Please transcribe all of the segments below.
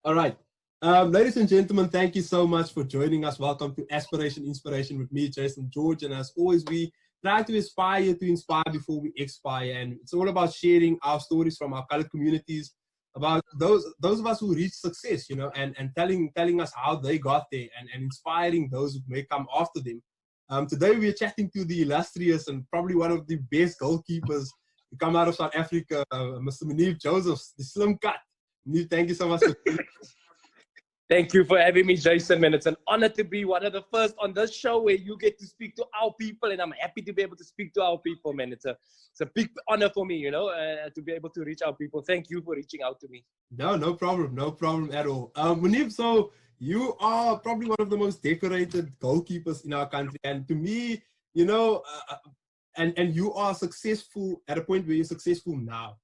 All right. Ladies and gentlemen, thank you so much for joining us. Welcome to Aspiration, Inspiration with me, Jason George. And as always, we try to inspire before we expire. And it's all about sharing our stories from our colored communities, about those of us who reach success, and telling us how they got there and inspiring those who may come after them. Today, we're chatting to the illustrious and probably one of the best goalkeepers to come out of South Africa, Mr. Moeneeb Josephs, the slim cut. Moeneeb, thank you so much for joining us. Thank you for having me, Jason, man. It's an honor to be one of the first on this show where you get to speak to our people, and I'm happy to be able to speak to our people, man. It's a big honor for me, to be able to reach our people. Thank you for reaching out to me. No problem at all. Moeneeb, so you are probably one of the most decorated goalkeepers in our country, and to me, and you are successful at a point where you're successful now.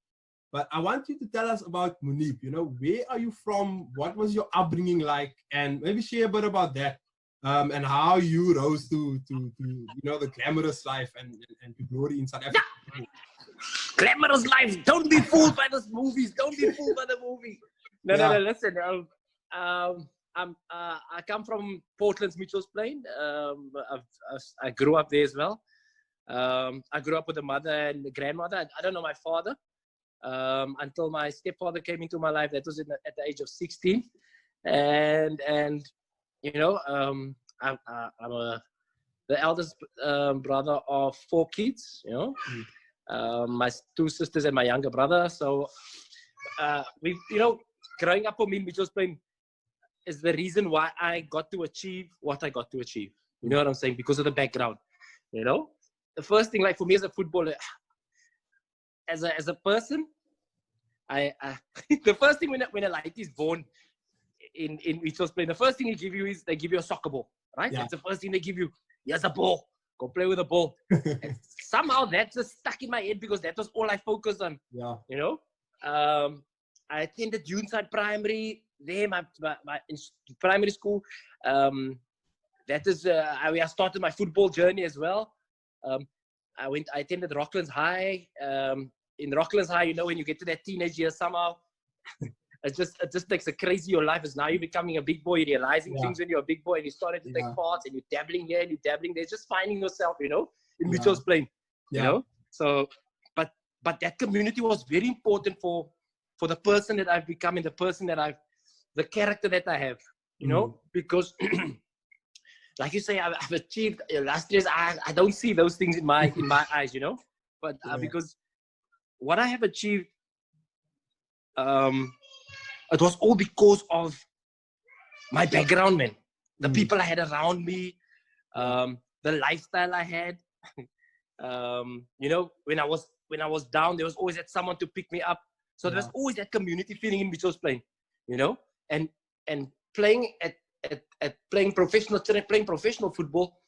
But I want you to tell us about Moeneeb. Where are you from? What was your upbringing like? And maybe share a bit about that, and how you rose to the glamorous life and to glory in South Africa. Yeah. Glamorous life. Don't be fooled by those movies. Don't be fooled by the movie. No. Listen. I come from Portland's Mitchell's Plain. I grew up there as well. I grew up with a mother and a grandmother. I don't know my father. Until my stepfather came into my life. That was at the age of 16, and I'm the eldest brother of 4 kids. My 2 sisters and my younger brother. So growing up for me in Mitchell's Plain is the reason why I got to achieve what I got to achieve. You know what I'm saying? Because of the background. The first thing, like for me as a footballer, as a person, the first thing when a light is born in Mitchell's Plain, the first thing they give you a soccer ball, right? Yeah. That's the first thing they give you. Here's a ball. Go play with the ball. And somehow that just stuck in my head because that was all I focused on. Yeah. I attended Unieside Primary. There, my primary school. That is where I started my football journey as well. I attended Rocklands High. In Rocklands High, when you get to that teenage year, somehow it just takes a crazy your life. Is now you're becoming a big boy, you're realizing things when you're a big boy, and you started to take parts, and you're dabbling here and you're dabbling there, just finding yourself, in Mitchell's Plain. So, but that community was very important for the person that I've become and the character that I have, because. Like you say, I've achieved illustrious. I don't see those things in my eyes, But because what I have achieved, it was all because of my background, man. The people I had around me, the lifestyle I had. When I was down, there was always that someone to pick me up. So there was always that community feeling in Mitchell's Plain, and playing playing professional football,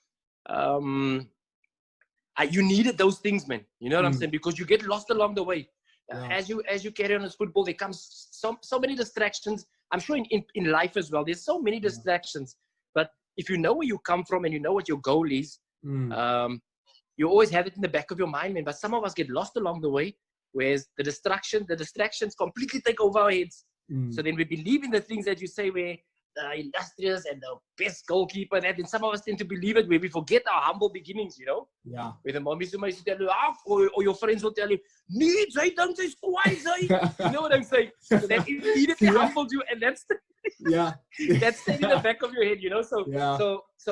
you needed those things, man. You know what I'm saying? Because you get lost along the way. As you carry on as football, there comes so many distractions. I'm sure in life as well, there's so many distractions. But if you know where you come from and you know what your goal is, you always have it in the back of your mind, man. But some of us get lost along the way, whereas the distractions completely take over our heads. So then we believe in the things that you say where illustrious and the best goalkeeper, and some of us tend to believe it where we forget our humble beginnings, Yeah. Where the mommies who used to tell you, or your friends will tell you, needs, I don't say squares, You know what I'm saying? So that immediately humbles you, and that's that's in the back of your head, So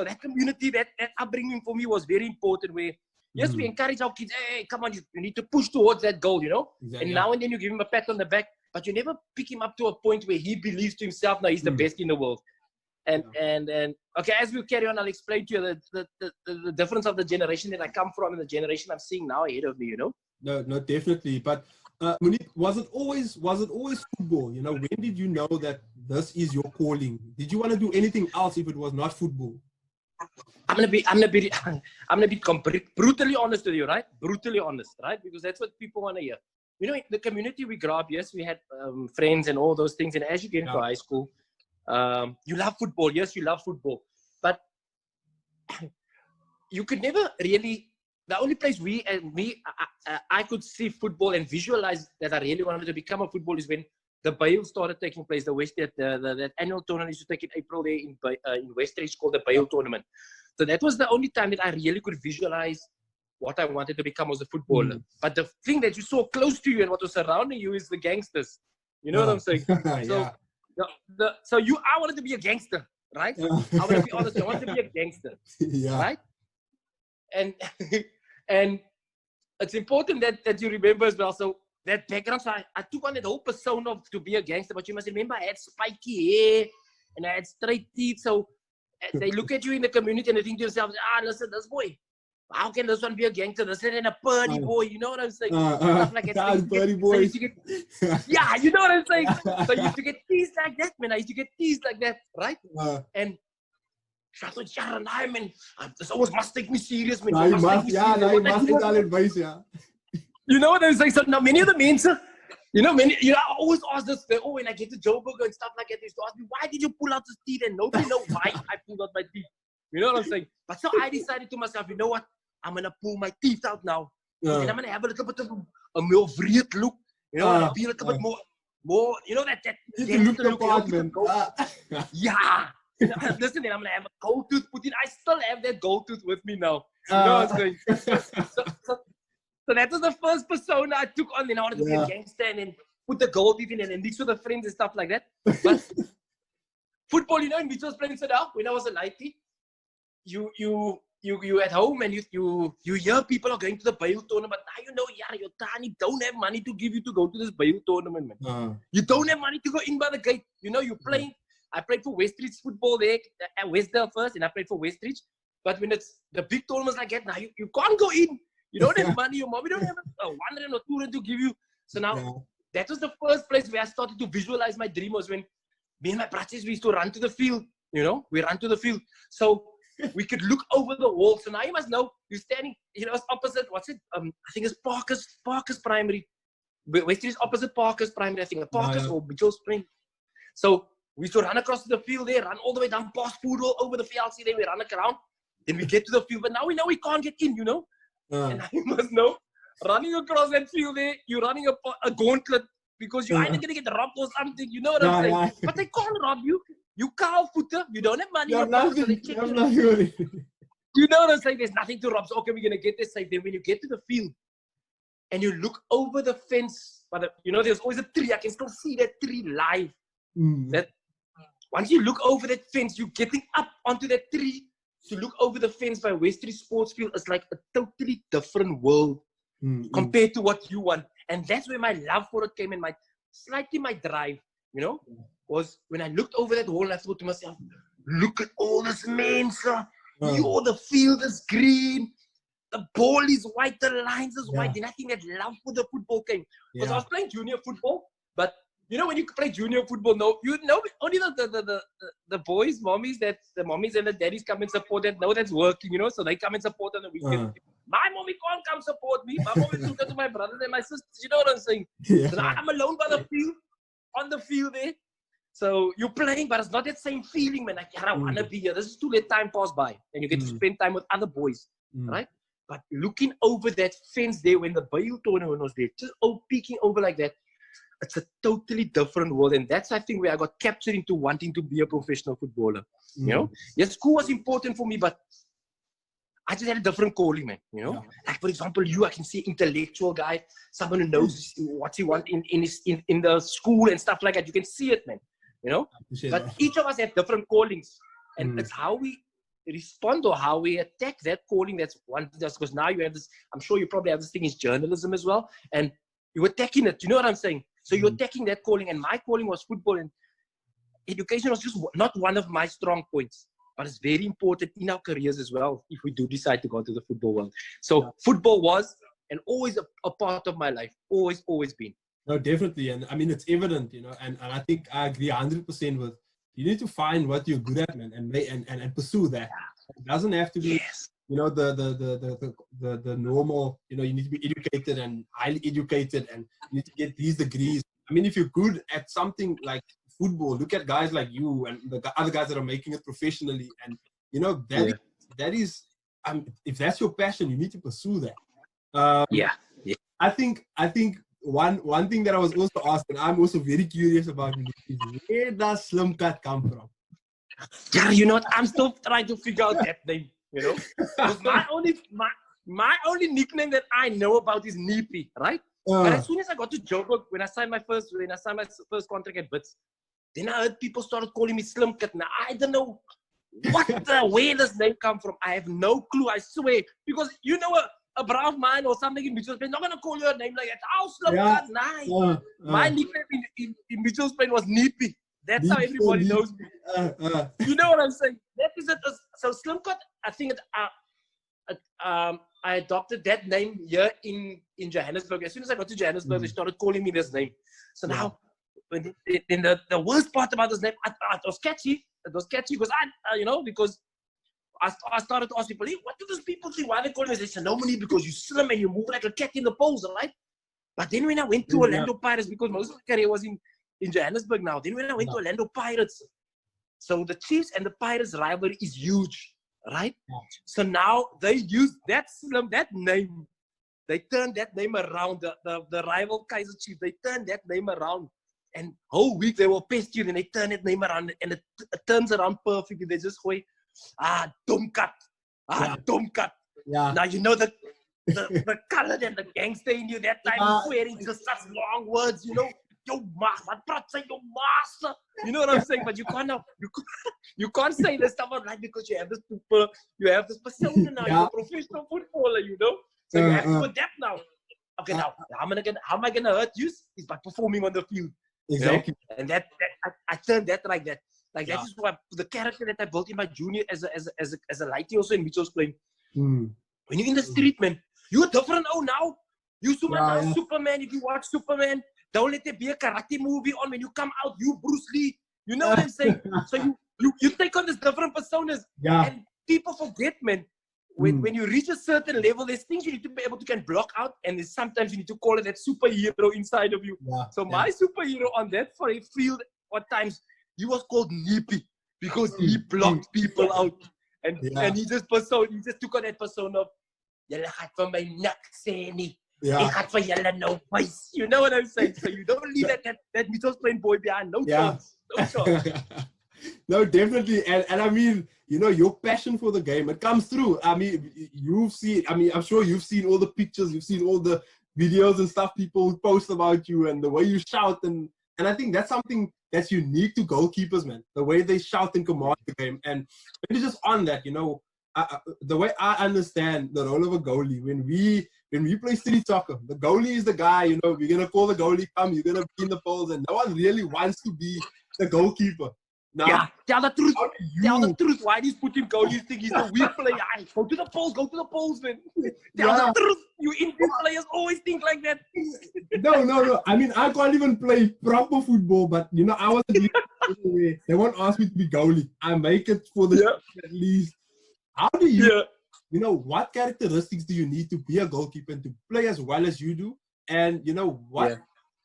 that community, that upbringing for me was very important. Where yes, we encourage our kids, hey, come on, you need to push towards that goal, And now and then you give him a pat on the back. But you never pick him up to a point where he believes to himself, no, he's the best in the world. And okay, as we carry on, I'll explain to you the difference of the generation that I come from and the generation I'm seeing now ahead of me, No, definitely. But Moeneeb, was it always football? When did you know that this is your calling? Did you want to do anything else if it was not football? I'm gonna be brutally honest with you, right? Brutally honest, right? Because that's what people want to hear. In the community we grew up, yes, we had friends and all those things. And as you get into high school, you love football. Yes, you love football. But you could never really, the only place I could see football and visualize that I really wanted to become a footballer is when the Bale started taking place. That annual tournament used to take in April there in Westridge called the Bale tournament. So that was the only time that I really could visualize what I wanted to become as a footballer. But the thing that you saw close to you and what was surrounding you is the gangsters. You know what I'm saying? So, I wanted to be a gangster, right? I want to be honest. I wanted to be a gangster, right? And and it's important that you remember as well. So that background, so I took on that whole persona to be a gangster. But you must remember, I had spiky hair and I had straight teeth. So they look at you in the community and they think to themselves, listen, this boy, how can this one be a gangster? This isn't a purdy boy. You know what I'm saying? Stuff like that. Purdy boys. Yeah, you know what I'm saying? So you used to get teased like that, man. I used to get teased like that, right? And I thought, man, this always must take me serious, man. You must take all advice, yeah. You know what I'm saying? So now many of the men, I always ask this, when I get to Joburg and stuff like that, they used to ask me, why did you pull out his teeth? And nobody knows why I pulled out my teeth. You know what I'm saying? But so I decided to myself, you know what? I'm going to pull my teeth out now. And I'm going to have a little bit of a more vreed look. You know, and be a little bit more, you know, that you look the part, man. Yeah. Listen, I'm going to have a gold tooth put in. I still have that gold tooth with me now. You know what I'm saying? So that was the first persona I took on. Then I wanted to be a gangster and then put the gold teeth in, and these were the friends and stuff like that. But football, you know, in Mitchell's playing it out when I was a 90, you at home and you hear people are going to the Bale tournament. Now you know, your tani don't have money to give you to go to this Bale tournament, man. You don't have money to go in by the gate. You know, you're playing. I played for Westridge football there at Westdale first, and I played for Westridge. But when it's the big tournaments like that, now you can't go in. You don't have money. Your mommy don't have a 100 or 200 to give you. So now that was the first place where I started to visualize my dream, was when me and my brothers, we used to run to the field. You know, we ran to the field. So we could look over the wall. So now you must know, you're standing, you know, it's opposite, what's it? I think it's Parker's Primary. Westridge is opposite Parker's Primary, I think. Parker's or Mitchell Spring. So we used to run across the field there, run all the way down past Poodle, over the FLC, then we run around. Then we get to the field. But now we know we can't get in, you know. And I must know, running across that field there, you're running a gauntlet because you're either going to get robbed or something. You know what I'm saying? But they can't rob you. You cow footer. You don't have money. You have nothing. You know what I'm saying? There's nothing to rob. So, okay, we're going to get this safe. Then when you get to the field and you look over the fence, but you know, there's always a tree. I can still see that tree live. That once you look over that fence, you're getting up onto that tree. To look over the fence by Westridge Sports Field is like a totally different world compared to what you want. And that's where my love for it came in, slightly my drive, you know, was when I looked over that wall and I thought to myself, look at all this men, sir. The field is green. The ball is white. The lines is white. Then I think that love for the football came. Because I was playing junior football, but you know, when you play junior football, only the boys, mommies, the mommies and the daddies come and support that know that's working, you know, so they come and support on the weekend. My mommy can't come support me. My mommy took it to my brothers and my sisters, you know what I'm saying? So I'm alone by the field, on the field there. So you're playing, but it's not that same feeling, man. Like, I want to be here. This is to let time pass by. And you get to spend time with other boys, right? But looking over that fence there when the Bale tournament was there, just peeking over like that, it's a totally different world, and that's, I think, where I got captured into wanting to be a professional footballer. You know, yes, school was important for me, but I just had a different calling, man. You know, like for example, I can see intellectual guy, someone who knows what he wants in the school and stuff like that. You can see it, man. You know, but each of us have different callings, and it's how we respond or how we attack that calling. That's one thing. Because now you have this. I'm sure you probably have this thing is journalism as well, and you're attacking it. You know what I'm saying? So you're attacking that calling, and my calling was football, and education was just not one of my strong points, but it's very important in our careers as well if we do decide to go to the football world. So football was and always a part of my life, always been. No, definitely, and I mean it's evident, you know, and I think I agree 100% with. You need to find what you're good at, man, and pursue that. It doesn't have to be. You know, the normal, you know, you need to be educated and highly educated and you need to get these degrees. I mean, if you're good at something like football, look at guys like you and the other guys that are making it professionally. And, you know, that is if that's your passion, you need to pursue that. I think one thing that I was also asked, and I'm also very curious about, is where does Slim Cut come from? Yeah, you know what? I'm still trying to figure out that name, you know? Because my only nickname that I know about is Nippy, right? But as soon as I got to Joburg, when I signed my first contract at Wits, then I heard people started calling me Slim Cut. Now, I don't know where does name come from. I have no clue, I swear. Because you know a brave man or something in Mitchell's Plain, not going to call you a name like that. Oh, Slim Cut, nice. My nickname in Mitchell's Plain was Nippy. That's how everybody knows me. You know what I'm saying? That is it. So Slim Cut, I think I adopted that name here in Johannesburg. As soon as I got to Johannesburg, they started calling me this name. So now, the worst part about this name, it was catchy. It was catchy because because I started to ask people, hey, what do those people think? Why are they calling me? They said, no, Moeneeb, because you're slim and you move like a cat in the poles, right? But then when I went to Orlando Pirates, because most of my career was in Johannesburg now. Then when I went to Orlando Pirates, so the Chiefs and the Pirates rivalry is huge, right? So now they use that name. They turned that name around. The rival Kaiser Chiefs, they turned that name around. And whole week they were pissed you, and they turn that name around, and it turns around perfectly. They just go, dumb cut. Dumb cut. Yeah. Now you know the color and the gangster in you that time swearing just such long words, you know. Yo, what say your master? You know what I'm saying? But you can't say this stuff like that because you have this persona now. You're a professional footballer, you know. So you have to adapt now. Okay, now how am I gonna hurt you? Is by performing on the field. Exactly. You know? And that I turned that like that. Like that is what the character that I built in my junior as a lighty also in Mitchell's playing. When you're in the street, man, you're different. Oh, now you Superman. If you watch Superman. Don't let there be a karate movie on when you come out. You Bruce Lee. You know what I'm saying? So you take on these different personas. Yeah. And people forget, man. When you reach a certain level, there's things you need to be able to can block out, and there's sometimes you need to call it that superhero inside of you. Yeah. So my superhero on that for a field at times, he was called Nippy because he blocked people out. And he just took on that persona of Julle gaat van my nek sê nie. Ek gaan vir julle nou wys. You know what I'm saying? So you don't leave that Mitchell's Plain boy behind. No chance. No chance. No, definitely. And I mean, you know, your passion for the game, it comes through. I mean, I'm sure you've seen all the pictures, you've seen all the videos and stuff people post about you and the way you shout. And I think that's something that's unique to goalkeepers, man. The way they shout and command the game. And maybe just on that, you know, the way I understand the role of a goalie, when we play street soccer, the goalie is the guy, you know, we're going to call the goalie, come, you're going to be in the poles, and no one really wants to be the goalkeeper. Now, tell the truth. Tell the truth. Why do you put him goalie? You think he's the weak player? Go to the poles, man. Tell the truth. You Indian players always think like that. No. I mean, I can't even play proper football, but, you know, I wasn't anyway. They won't ask me to be goalie. I make it for the at least. How do you, you know, what characteristics do you need to be a goalkeeper and to play as well as you do? And, you know,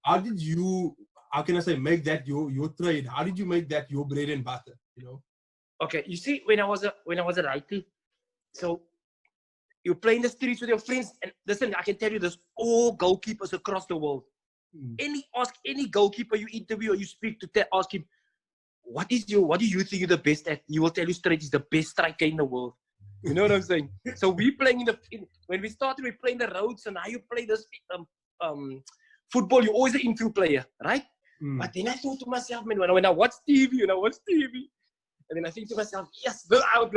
how did you, how can I say, make that your trade? How did you make that your bread and butter, you know? Okay, you see, when I was a righty, so you play in the streets with your friends, and listen, I can tell you there's all goalkeepers across the world. Ask any goalkeeper you interview or you speak to, ask him, what do you think you're the best at? He will tell you straight, he's the best striker in the world. You know what I'm saying? So we playing when we started, we playing the roads, and now you play this football, you're always an infield player, right? But then I thought to myself, man, when I watch TV, and then I think to myself, yes, I want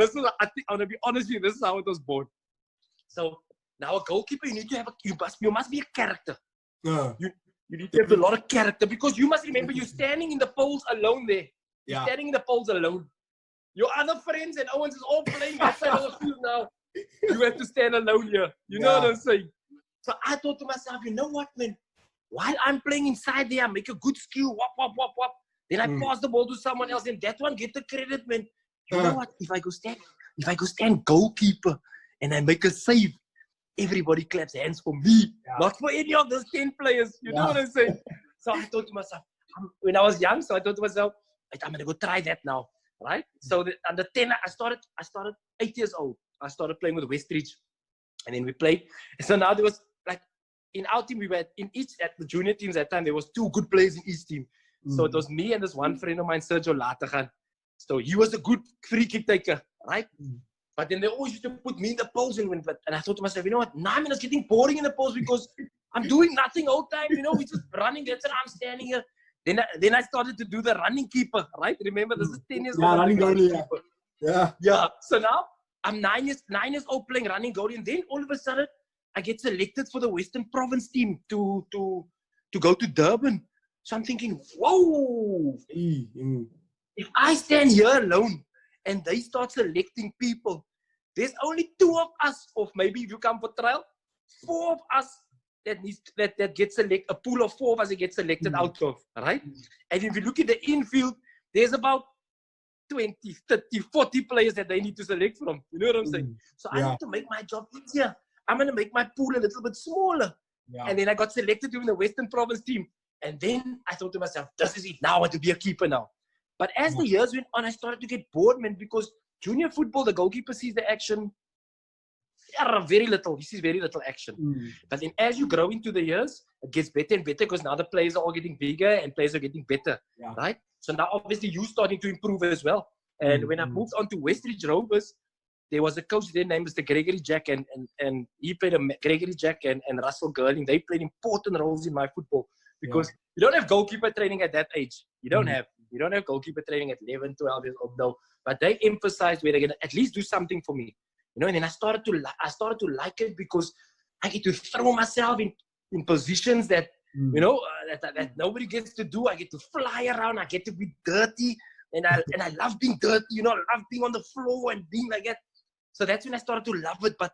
to be honest with you, this is how it was born. So now a goalkeeper, you must be a character. You need to have a lot of character, because you must remember, you're standing in the poles alone there. You're standing in the poles alone. Your other friends and Owens is all playing outside of the field now. You have to stand alone here. You know what I'm saying? So I thought to myself, you know what, man? While I'm playing inside there, I make a good skill, whop. Then I pass the ball to someone else, and that one get the credit, man. You know what? If I go stand goalkeeper and I make a save, everybody claps hands for me, not for any of those 10 players. You know what I'm saying? So I thought to myself, when I was young, so I thought to myself, I'm gonna go try that now, right? So under 10, I started 8 years old. I started playing with Westridge, and then we played. And so now there was like in our team, we were in each, at the junior teams that time, there was 2 good players in each team. So it was me and this one friend of mine, Sergio Lategan. So he was a good free kick taker, right? But then they always used to put me in the post, and I thought to myself, you know what? Nah, man, it's getting boring in the post because I'm doing nothing all the time. You know, we're just running. That's it. I'm standing here. Then I started to do the running keeper, right? Remember, this is 10 years old. Yeah, running goalie. Yeah. So now I'm 9 years old playing running goalie, and then all of a sudden I get selected for the Western Province team to go to Durban. So I'm thinking, whoa! If I stand here alone and they start selecting people, there's only 2 of us, or maybe if you come for trial, 4 of us that get selected, a pool of 4 of us that get selected out of, right? And if you look at the infield, there's about 20, 30, 40 players that they need to select from. You know what I'm saying? So I need to make my job easier. I'm going to make my pool a little bit smaller. And then I got selected to the Western Province team. And then I thought to myself, this is it. Now I want to be a keeper now. But as the years went on, I started to get bored, man, because junior football, the goalkeeper sees the action. Very little. He sees very little action. But then as you grow into the years, it gets better and better because now the players are all getting bigger and players are getting better, right? So now obviously you're starting to improve as well. And when I moved on to Westridge Rovers, there was a coach there named Mr. Gregory Jack, and he played Gregory Jack and Russell Girling. They played important roles in my football because you don't have goalkeeper training at that age. You don't have goalkeeper training at 11, 12 years old, no. But they emphasized where they're going to at least do something for me. You know, and then I started to like it because I get to throw myself in positions that, you know, that nobody gets to do. I get to fly around. I get to be dirty. And I love being dirty, you know, I love being on the floor and being like that. So that's when I started to love it. But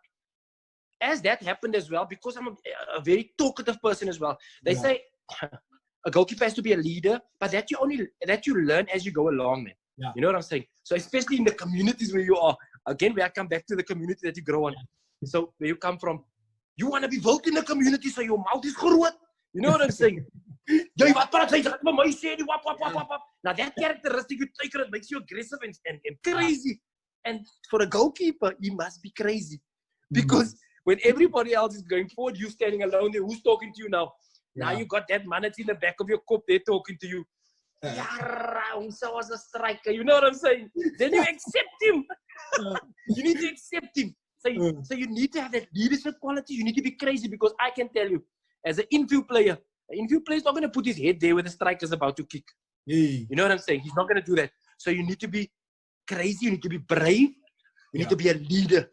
as that happened as well, because I'm a very talkative person as well, they say a goalkeeper has to be a leader, but that you learn as you go along, man. You know what I'm saying? So especially in the communities where you are, again, where I come back to the community that you grow on. So where you come from, you want to be voted in the community, so your mouth is groot. You know what I'm saying? Now that characteristic you take, it makes you aggressive and crazy. And for a goalkeeper, he must be crazy. Because when everybody else is going forward, you standing alone there, who's talking to you now? Now you got that man that's in the back of your cup, they're talking to you. Unsa was a striker. You know what I'm saying? Then you accept him. You need to accept him. So you need to have that leadership quality. You need to be crazy, because I can tell you, as an infield player, an infield player is not going to put his head there when the striker is about to kick. You know what I'm saying? He's not going to do that. So you need to be crazy. You need to be brave. You need to be a leader.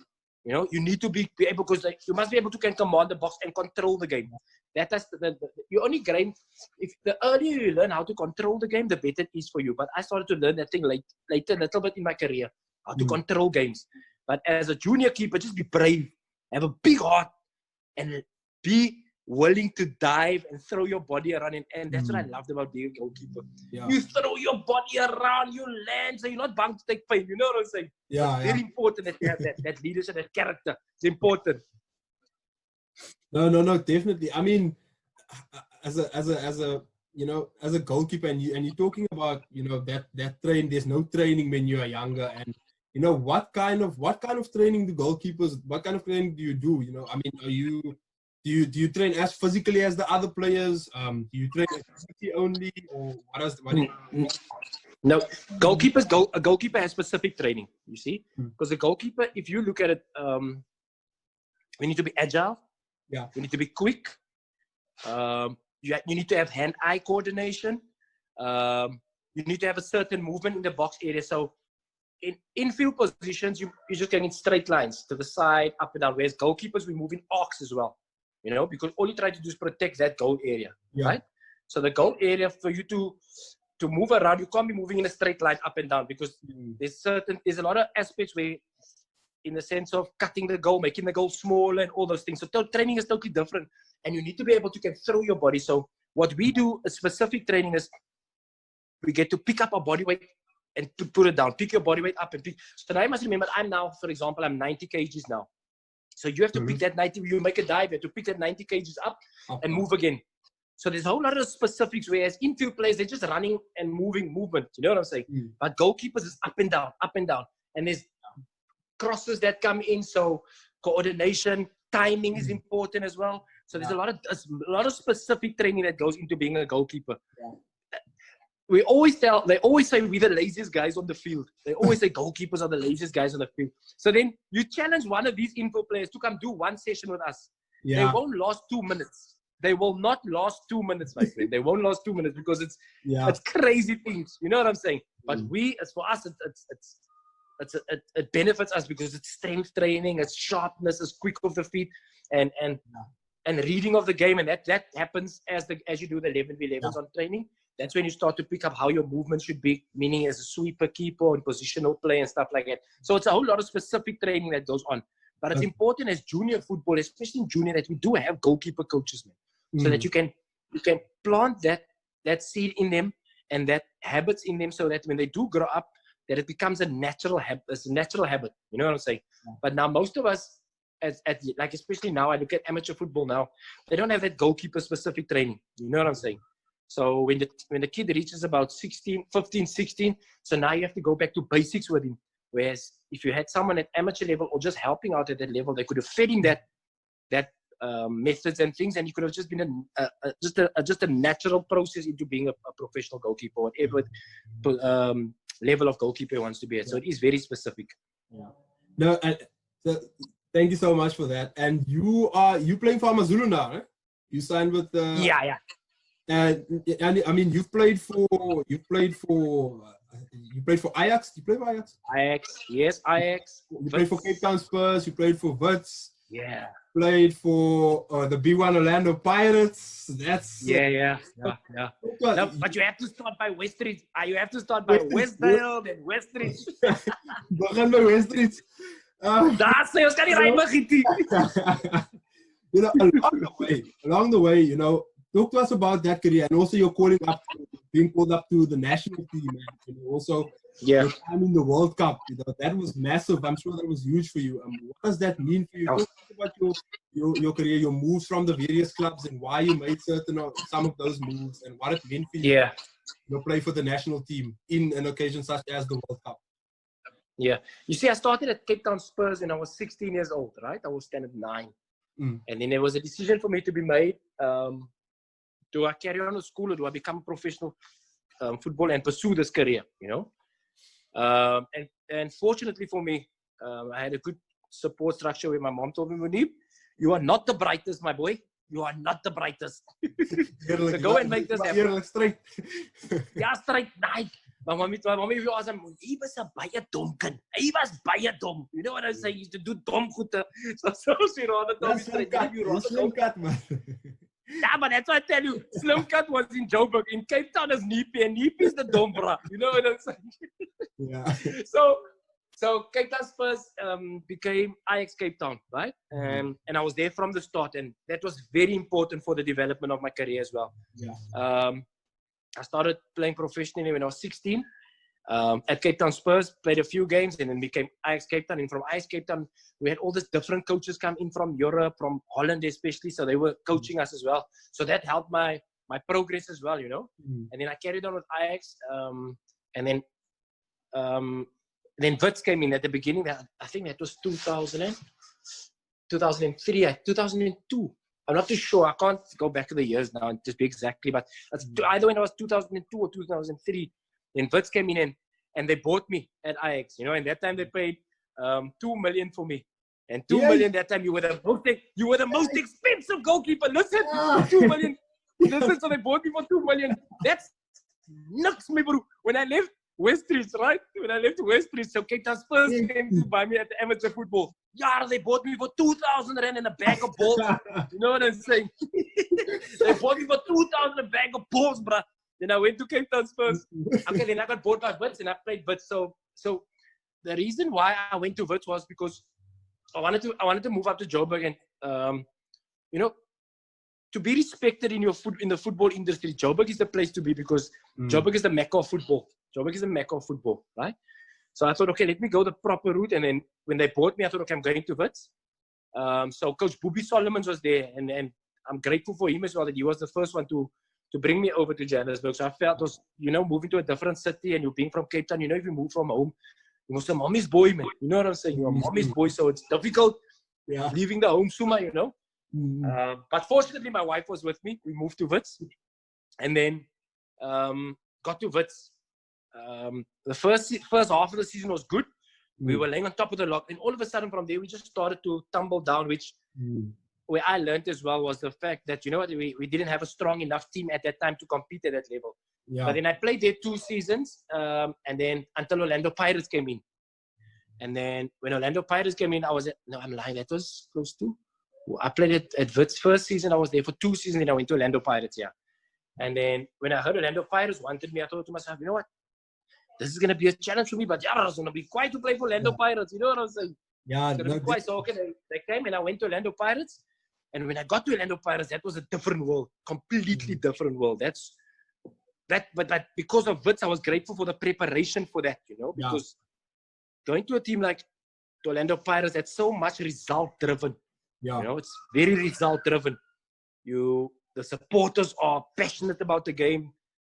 You know, you need to be able, because you must be able to command the box and control the game. That is you only gain, if the earlier you learn how to control the game, the better it is for you. But I started to learn that thing later, a little bit in my career, how to control games. But as a junior keeper, just be brave, have a big heart, and be willing to dive and throw your body around. And that's what I loved about being a goalkeeper. You throw your body around, you land, so you're not bound to take pain. You know what I'm saying? It's very important that you have that leadership, that character. It's important. No, definitely. I mean, as a goalkeeper, and you're talking about, you know, that train. There's no training when you are younger, and you know what kind of training do goalkeepers? What kind of training do you do? You know, I mean, do you train as physically as the other players? Do you train physically only, or No, a goalkeeper has specific training. You see, because a goalkeeper, if you look at it, we need to be agile. You need to be quick. You need to have hand-eye coordination. You need to have a certain movement in the box area. So in infield positions, you're just getting straight lines to the side, up and down. Whereas goalkeepers, we move in arcs as well. You know, because all you try to do is protect that goal area, right? So the goal area, for you to move around, you can't be moving in a straight line up and down, because there's a lot of aspects where, in the sense of cutting the goal, making the goal smaller, and all those things. So training is totally different, and you need to be able to throw your body. So what we do, a specific training, is we get to pick up our body weight and to put it down. Pick your body weight up and pick. So now I must remember, I'm now, for example, I'm 90 kgs now. So you have to pick that 90, you make a dive, you have to pick that 90 kgs up and move again. So there's a whole lot of specifics, whereas infield players, they're just running and movement. You know what I'm saying? But goalkeepers is up and down. And there's crosses that come in, so coordination, timing is important as well. So there's a lot of specific training that goes into being a goalkeeper. Yeah. They always say we're the laziest guys on the field. They always say goalkeepers are the laziest guys on the field. So then you challenge one of these info players to come do one session with us. Yeah. They won't last 2 minutes. They will not last 2 minutes, my friend. They won't last 2 minutes because it's crazy things. You know what I'm saying? But for us, it benefits us because it's strength training, it's sharpness, it's quick off the feet, and reading of the game. And that happens as you do the 11v11s on training. That's when you start to pick up how your movement should be, meaning as a sweeper, keeper, and positional play and stuff like that. So it's a whole lot of specific training that goes on. But it's important as junior football, especially in junior, that we do have goalkeeper coaches, man, so that you can plant that seed in them and that habits in them, so that when they do grow up, that it becomes a natural habit. It's a natural habit. You know what I'm saying? Yeah. But now most of us, like especially now, I look at amateur football now, they don't have that goalkeeper specific training. You know what I'm saying? So when the kid reaches about 15, 16, so now you have to go back to basics with him. Whereas if you had someone at amateur level or just helping out at that level, they could have fed him that methods and things, and he could have just been just a natural process into being a professional goalkeeper, whatever level of goalkeeper he wants to be at. So it is very specific. Yeah. No, so thank you so much for that. And you playing for Amazulu now, right? You signed with yeah. And I mean, you played for Ajax. You played for Ajax? Ajax, yes, Ajax. You played for Cape Town Spurs. You played for Wits. Yeah. Played for the B1 Orlando Pirates. That's yeah. No, but you have to start by Westridge. You have to start by Westdale, then Westridge. Begin by Westridge. Daar sê ons kan nie ry begin. You know, along the way, you know, talk to us about that career, and also you're being called up to the national team, and you know, also your time in the World Cup. You know, that was massive. I'm sure that was huge for you. What does that mean for you? Talk about your career, your moves from the various clubs, and why you made some of those moves, and what it meant for you. Yeah, you play for the national team in an occasion such as the World Cup. Yeah, you see, I started at Cape Town Spurs when I was 16 years old, right? I was standard 9, and then there was a decision for me to be made. Do I carry on with school, or do I become a professional footballer and pursue this career, you know? And fortunately for me, I had a good support structure where my mom told me, Moeneeb, you are not the brightest, my boy. You are not the brightest. So go and make this happen. Straight. Yeah, straight. Night. My mommy was like, he was a baie dom kind. He was baie dom. You know what I'm saying? He used to do dom goede. So she rather told me straight. Slim cut, man. Yeah, but that's what I tell you. Slim cut was in Joburg. In Cape Town is Neepie, and Neepie is the dombra. You know what I'm saying? Yeah. So Cape Town Spurs became Ajax Cape Town, right? And I was there from the start, and that was very important for the development of my career as well. Yeah. I started playing professionally when I was 16 at Cape Town Spurs, played a few games, and then became Ajax Cape Town. And from Ajax Cape Town, we had all these different coaches come in from Europe, from Holland especially, so they were coaching us as well. So that helped my progress as well, you know. And then I carried on with Ajax, and then Wits came in at the beginning. I think that was 2003, 2002. I'm not too sure. I can't go back to the years now and just be exactly, but either when it was 2002 or 2003, then Wits came in and they bought me at Ajax, you know, and that time they paid 2 million for me. And 2 million that time, you were the most expensive goalkeeper. Listen, 2 million. Listen, so they bought me for 2 million. That's nuts, me bro. When I left Westridge, right? When I left Westridge, so Cape Town Spurs came to buy me at the amateur football. Yeah, they bought me for 2,000 rand and a bag of balls. You know what I'm saying? They bought me for 2,000 a bag of balls, bruh. Then I went to Cape Town Spurs. Okay, then I got bought by Wits and I played Wits. So the reason why I went to Wits was because I wanted to move up to Joburg, and you know, to be respected in the football industry, Joburg is the place to be, because Joburg is the mecca of football. Joburg is the mecca of football, right? So I thought, okay, let me go the proper route. And then when they bought me, I thought, okay, I'm going to Wits. So Coach Boobie Solomons was there, and I'm grateful for him as well, that he was the first one to bring me over to Johannesburg. So I felt, was, you know, moving to a different city, and you being from Cape Town, you know, if you move from home, you must a mommy's boy, man. You know what I'm saying? You're a mommy's boy, so it's difficult leaving the home summa, you know. But fortunately, my wife was with me. We moved to Wits, and then got to Wits. The first half of the season was good. We were laying on top of the lock, and all of a sudden from there we just started to tumble down, which where I learned as well was the fact that, you know what, we didn't have a strong enough team at that time to compete at that level. But then I played there 2 seasons, and then until Orlando Pirates came in. And then when Orlando Pirates came in, I'm lying, that was close to, I played at Wits first season. I was there for 2 seasons, and I went to Orlando Pirates, And then when I heard Orlando Pirates wanted me, I thought to myself, you know what, this is going to be a challenge for me, but it's going to be quite to play for Orlando Pirates. You know what I'm saying? Yeah, it's going to be quite. So, okay, they came, and I went to Orlando Pirates. And when I got to Orlando Pirates, that was a different world, completely different world. But because of Wits, I was grateful for the preparation for that, you know, because going to a team like the Orlando Pirates, that's so much result-driven. You know, it's very result-driven. The supporters are passionate about the game.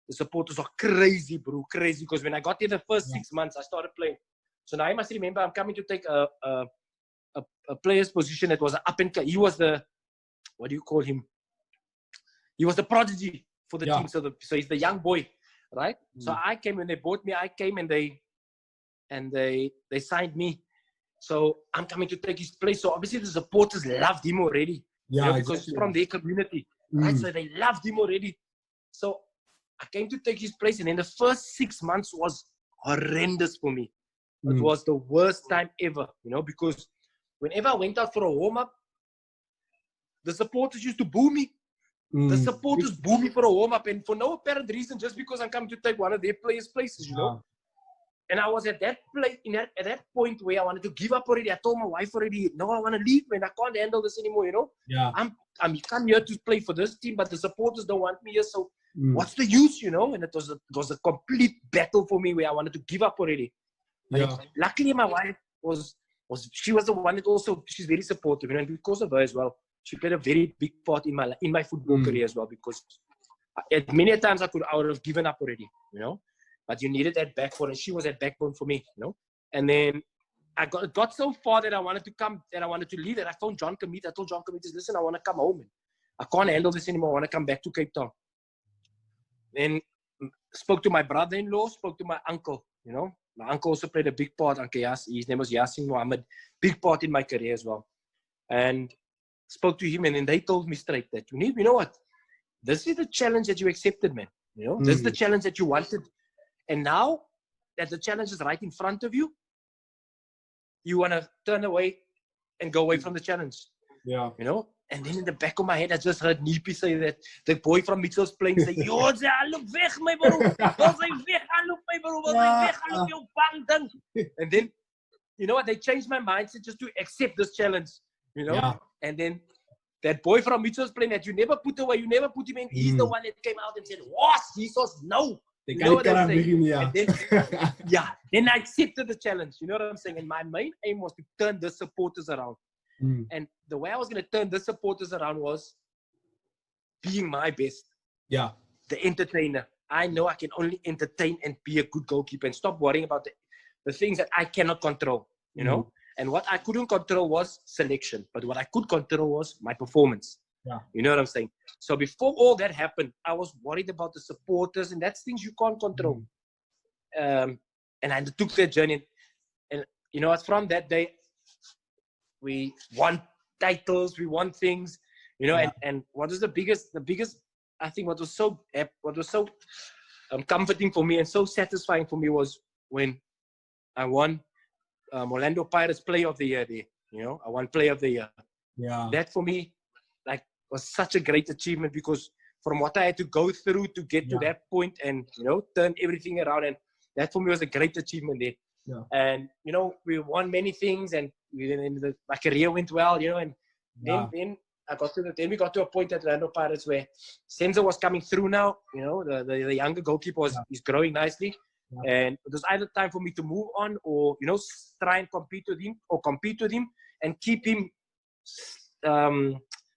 The supporters are crazy, bro, crazy. Because when I got there the first 6 months, I started playing. So now I must remember, I'm coming to take a player's position that was an up-and-coming. He was the, what do you call him? He was the prodigy for the team. So he's the young boy, right? So I came, when they bought me, I came and they signed me. So I'm coming to take his place. So obviously the supporters loved him already. Because it's from their community, right? So they loved him already. So I came to take his place, and then the first 6 months was horrendous for me. It was the worst time ever, you know, because whenever I went out for a warm-up, the supporters used to boo me. The supporters boo me for a warm-up, and for no apparent reason, just because I'm coming to take one of their players' places, you know. And I was at that point where I wanted to give up already. I told my wife already, no, I want to leave, man. I can't handle this anymore, you know. I'm come here to play for this team, but the supporters don't want me here, so what's the use, you know? And it was a complete battle for me where I wanted to give up already. Luckily, my wife she was the one that also, she's very supportive, you know, and because of her as well, she played a very big part in my football career as well, because at many times I would have given up already, you know. But you needed that backbone, and she was that backbone for me, you know. And then I got so far that I wanted to leave, that I phoned John Comite. I told John Comite, listen, I want to come home. I can't handle this anymore. I want to come back to Cape Town. Then spoke to my brother-in-law, spoke to my uncle, you know. My uncle also played a big part. Uncle his name was Yasin Mohammed, big part in my career as well. And spoke to him, and then they told me straight that, you know what? This is the challenge that you accepted, man. You know, this is the challenge that you wanted. And now that the challenge is right in front of you, you want to turn away and go away from the challenge. You know? And then in the back of my head, I just heard Neepie say that, the boy from Mitchell's playing, say, yo, loop weg, my bro. Wil sy weg, loop my bro. Wil sy weg, loop jou bang ding. And then, you know what? They changed my mindset just to accept this challenge, you know? And then that boy from Mitchell's playing that you never put away, you never put him in, he's the one that came out and said, what? Jesus, no. You know what I'm saying? Then I accepted the challenge. You know what I'm saying? And my main aim was to turn the supporters around. And the way I was going to turn the supporters around was being my best. The entertainer. I know I can only entertain and be a good goalkeeper, and stop worrying about the things that I cannot control, you know? And what I couldn't control was selection. But what I could control was my performance. You know what I'm saying? So before all that happened, I was worried about the supporters, and that's things you can't control. And I took that journey. And you know what? From that day, we won titles, we won things, you know. And what was the biggest? I think what was so comforting for me and so satisfying for me was when I won Orlando Pirates Player of the Year there. You know, I won Player of the Year. That for me, was such a great achievement, because from what I had to go through to get to that point, and, you know, turn everything around, and that for me was a great achievement there. And, you know, we won many things, and my career went well, you know, and then we got to a point at Orlando Pirates where Senzo was coming through now, you know, the younger goalkeeper is growing nicely. And it was either time for me to move on, or, you know, try and compete with him and keep him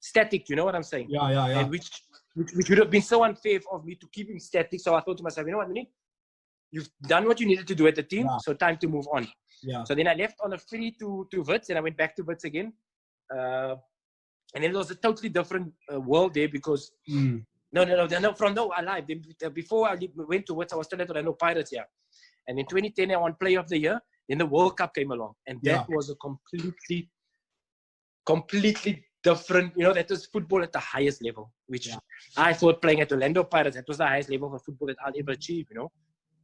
static, you know what I'm saying? And which would have been so unfair of me to keep him static. So I thought to myself, you know what, Moeneeb? You've done what you needed to do at the team, so time to move on. So then I left on a free to Wits, and I went back to Wits again. And then it was a totally different world there because I lied. Before I went to Wits, I was still at Orlando Pirates, yeah. And in 2010, I won Player of the Year. Then the World Cup came along, and that was a completely different. That was football at the highest level, which I thought playing at Orlando Pirates, that was the highest level of football that I'll ever achieve.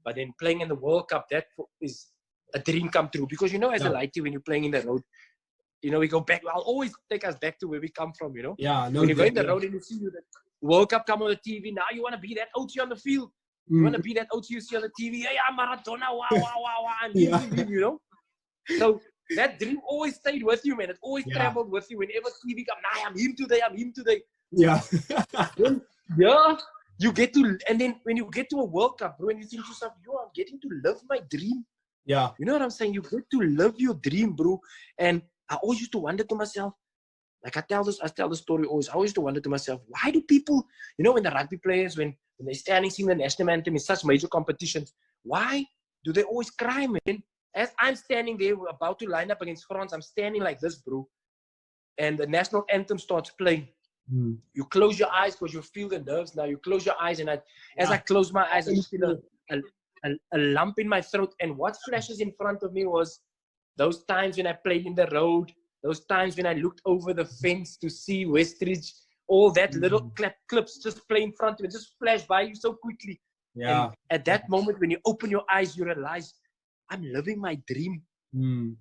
But then playing in the World Cup, that is a dream come true. Because as a lighty, when you're playing in the road, we go back. I'll always take us back to where we come from. Yeah, no. When you go in the road and you see the World Cup come on the TV, now you want to be that OT on the field. You want to be that OT you see on the TV. Hey, I'm Maradona, wow, and him. So that dream always stayed with you, man. It always traveled with you. Whenever TV come, I'm him today. Yeah. You get to, and then when you get to a World Cup, bro, and you think to yourself, I'm getting to live my dream. Yeah. You know what I'm saying? You get to live your dream, bro. And I always used to wonder to myself, like I tell the story always, I always used to wonder to myself, why do people, when the rugby players, when they're standing singing the national anthem in such major competitions, why do they always cry, man? As I'm standing there, we're about to line up against France, I'm standing like this, bro. And the national anthem starts playing. You close your eyes because you feel the nerves now. You close your eyes, and as I close my eyes, I feel a lump in my throat. And what flashes in front of me was those times when I played in the road, those times when I looked over the fence to see Westridge, all that little clips just play in front of me, just flash by you so quickly. Yeah. And at that moment, when you open your eyes, you realize, I'm living my dream.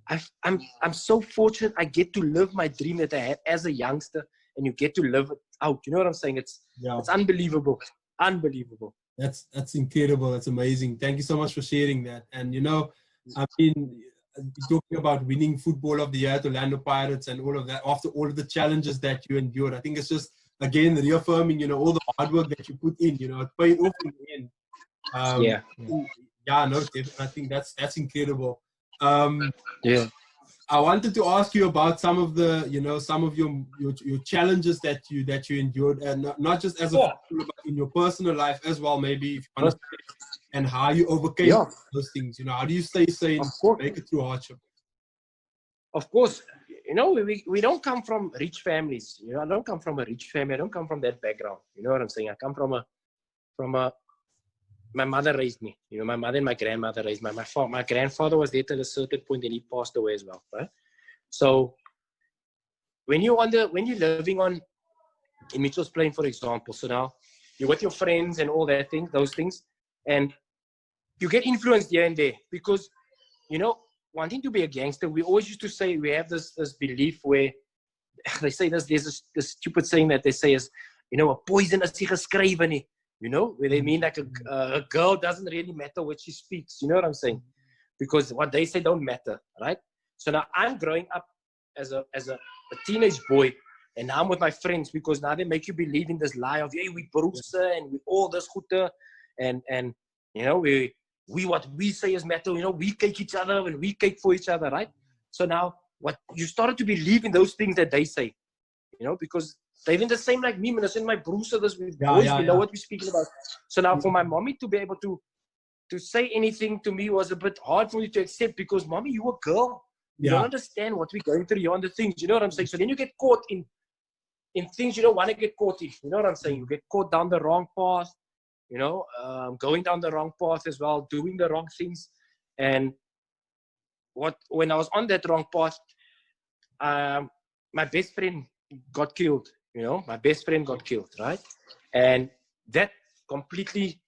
I'm so fortunate I get to live my dream that I had as a youngster, and you get to live it out. You know what I'm saying? It's unbelievable. Unbelievable. That's incredible. That's amazing. Thank you so much for sharing that. And talking about winning Football of the Year at Orlando Pirates and all of that, after all of the challenges that you endured, I think it's just, again, reaffirming, all the hard work that you put in, it paid off in the end. I think that's incredible. I wanted to ask you about some of the, some of your challenges that you endured, and not just as a footballer, but in your personal life as well, maybe, if you want to say, and how you overcame those things. How do you stay sane, make it through hardship? Of course, we don't come from rich families. I don't come from a rich family. I don't come from that background. You know what I'm saying? I come from my mother raised me. My mother and my grandmother raised me. My grandfather was there till a certain point, and he passed away as well. Right? So when you're living in Mitchell's Plain, for example, so now you're with your friends and all those things, and you get influenced here and there because, wanting to be a gangster, we always used to say, we have this belief where they say there's this stupid saying that they say is, a poison is nie geskrywe nie. Where they mean like a girl doesn't really matter what she speaks. You know what I'm saying? Because what they say don't matter, right? So now I'm growing up as a teenage boy, and now I'm with my friends because now they make you believe in this lie of, hey, we broers and we all this goede, and we what we say is matter. We cake each other and we cake for each other, right? So now what you started to believe in those things that they say, because they're even the same like me, man. That's in my broers, we know what we're speaking about. So now for my mommy to be able to say anything to me was a bit hard for me to accept because, mommy, you a girl. You don't understand what we're going through. You on the things, you know what I'm saying? So then you get caught in things you don't want to get caught in. You know what I'm saying? You get caught down the wrong path, going down the wrong path as well, doing the wrong things. And when I was on that wrong path, my best friend got killed. My best friend got killed, right? And that completely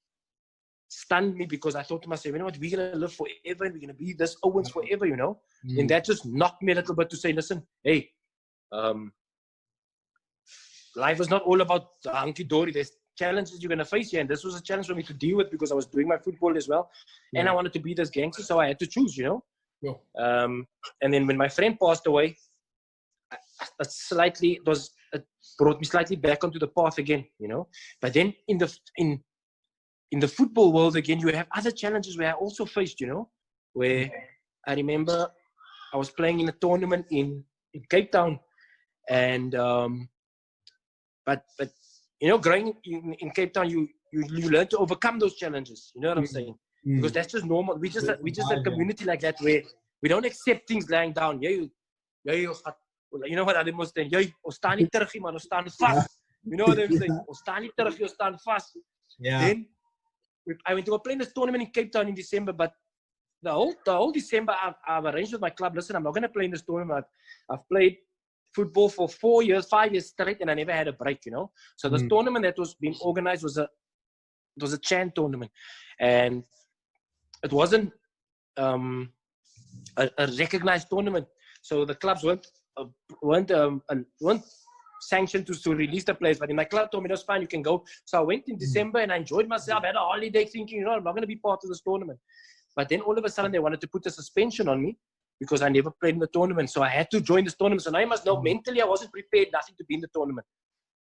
stunned me because I thought to myself, we're going to live forever and we're going to be this Owens forever, And that just knocked me a little bit to say, listen, hey, life is not all about hunky-dory. There's challenges you're going to face here. And this was a challenge for me to deal with because I was doing my football as well. And I wanted to be this gangster, so I had to choose, And then when my friend passed away, it brought me slightly back onto the path again, But then in the football world again, you have other challenges where I also faced, where I remember I was playing in a tournament in Cape Town, and but growing in Cape Town, you learn to overcome those challenges. You know what I'm saying? Because that's just normal. We just a community like that where we don't accept things lying down. you know what I must say? Jy, ons staan nie terug nie, man, ons staan vast. You know what I'm saying? Ons staan nie terug nie, ons staan vast. Yeah. Then I went to play in this tournament in Cape Town in December, but the whole December I've arranged with my club, listen, I'm not going to play in this tournament. I've played football for 5 years straight, and I never had a break, you know. So this tournament that was being organized was a Chan tournament, and it wasn't a recognized tournament. So the clubs weren't sanctioned to release the players. But in my club told me that's fine, you can go. So I went in December and I enjoyed myself. I had a holiday, thinking, you know, I'm not going to be part of this tournament. But then all of a sudden they wanted to put a suspension on me because I never played in the tournament. So I had to join this tournament. So now you must know, mentally I wasn't prepared, nothing to be in the tournament.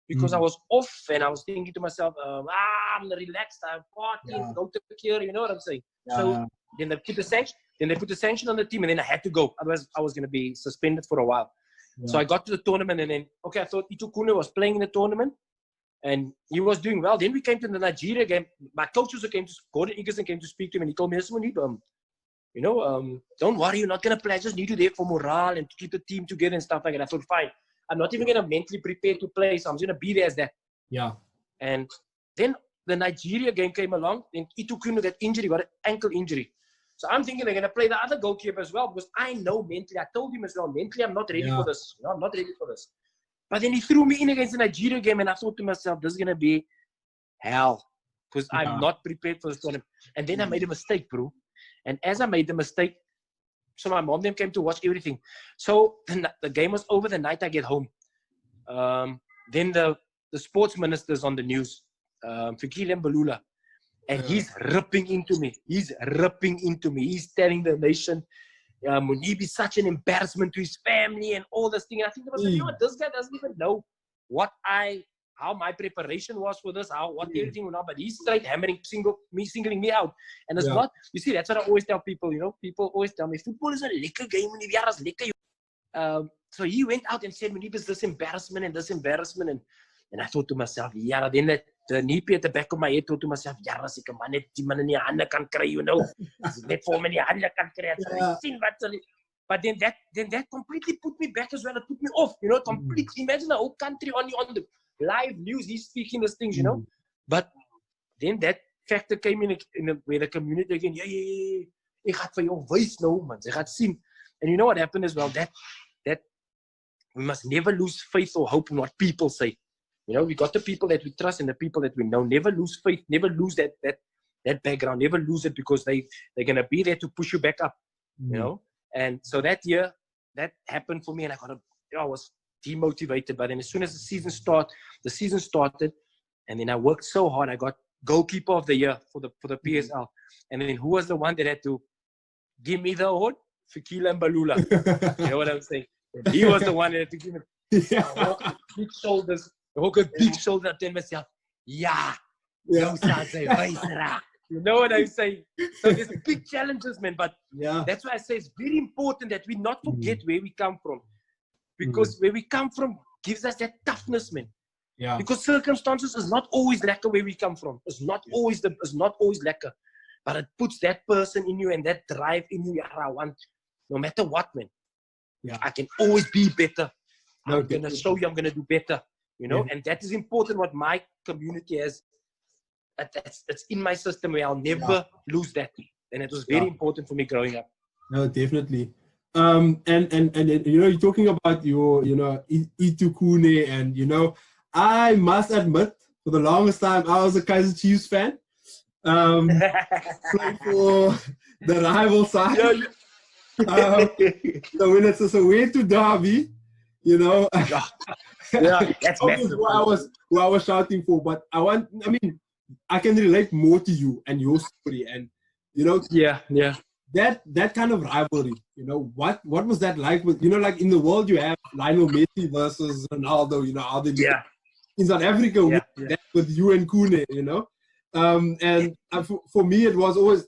Because I was off and I was thinking to myself, I'm relaxed, I'm partying, go to the cure, you know what I'm saying? So then they put the sanction on the team, and then I had to go. Otherwise I was going to be suspended for a while. So I got to the tournament, and then, okay, I thought Ito Kune was playing in the tournament and he was doing well. Then we came to the Nigeria game. My coach also came to, Gordon Egerson came to speak to him, and he told me, listen, Moeneeb, you know, don't worry, you're not going to play. I just need you there for morale and to keep the team together and stuff like that. I thought, fine. I'm not even going to mentally prepare to play, so I'm just going to be there as that. Yeah. And then the Nigeria game came along, and Ito Kune got injury, got an ankle injury. So I'm thinking they're going to play the other goalkeeper as well, because I know mentally, I told him as well, mentally I'm not ready for this. You know, I'm not ready for this. But then he threw me in against the Nigeria game, and I thought to myself, this is going to be hell, because I'm not prepared for this tournament. And then I made a mistake, bro. And as I made the mistake, so my mom then came to watch everything. So the game was over the night I get home. Then the sports minister's on the news, Fikile Mbalula. And he's ripping into me. He's telling the nation, Moeneeb is such an embarrassment to his family and all this thing. And I think to myself, you know what, this guy doesn't even know how my preparation was for this, what everything was, but he's straight hammering, singling me out. And it's not, you see, that's what I always tell people, you know, people always tell me, football is a lekker game, Moeneeb, yeah, it's lekker. So he went out and said, Moeneeb is this embarrassment. And I thought to myself, yeah, then the nippy at the back of my head thought to myself, yeah, as ek 'n man net die man in die hande kan kry, you know. Net vir hom in die hande kan kry. But then that completely put me back as well. It put me off, you know, completely. Imagine the whole country on the live news, he's speaking these things, you know. But then that factor came in where the community again, ek gaan vir jou wys nou, man. Jy gaan sien. And you know what happened as well? That we must never lose faith or hope in what people say. You know, we got the people that we trust and the people that we know. Never lose faith. Never lose that background. Never lose it, because they're gonna be there to push you back up. You know. And so that year, that happened for me, and I was demotivated. But then as soon as the season started, and then I worked so hard. I got goalkeeper of the year for the PSL. And then who was the one that had to give me the award? Fikile Mbalula. You know what I'm saying? And he was the one that had to give me. Big shoulders. Ook 'n big shoulder teen myself. Nou staan sy wys raak. You know what I'm saying? So there's big challenges, man. But that's why I say it's very important that we not forget where we come from. Because where we come from gives us that toughness, man. Yeah. Because circumstances is not always lekker where we come from. It's not always lekker. But it puts that person in you and that drive in you. I want, no matter what, man. Yeah. I can always be better. I'm going to show you I'm going to do better. You know, and that is important what my community has. That's in my system where I'll never lose that. And it was very important for me growing up. No, definitely. And you know, you're talking about your, you know, Ito Kune, and you know, I must admit, for the longest time, I was a Kaizer Chiefs fan. Playing for the rival side. So when it's a Soweto derby, you know, that's who I was shouting for. But I can relate more to you and your story, and you know, that kind of rivalry. You know, what was that like? With, you know, like in the world, you have Lionel Messi versus Ronaldo. You know, how they in South Africa with you and Kune. You know, and for me, it was always,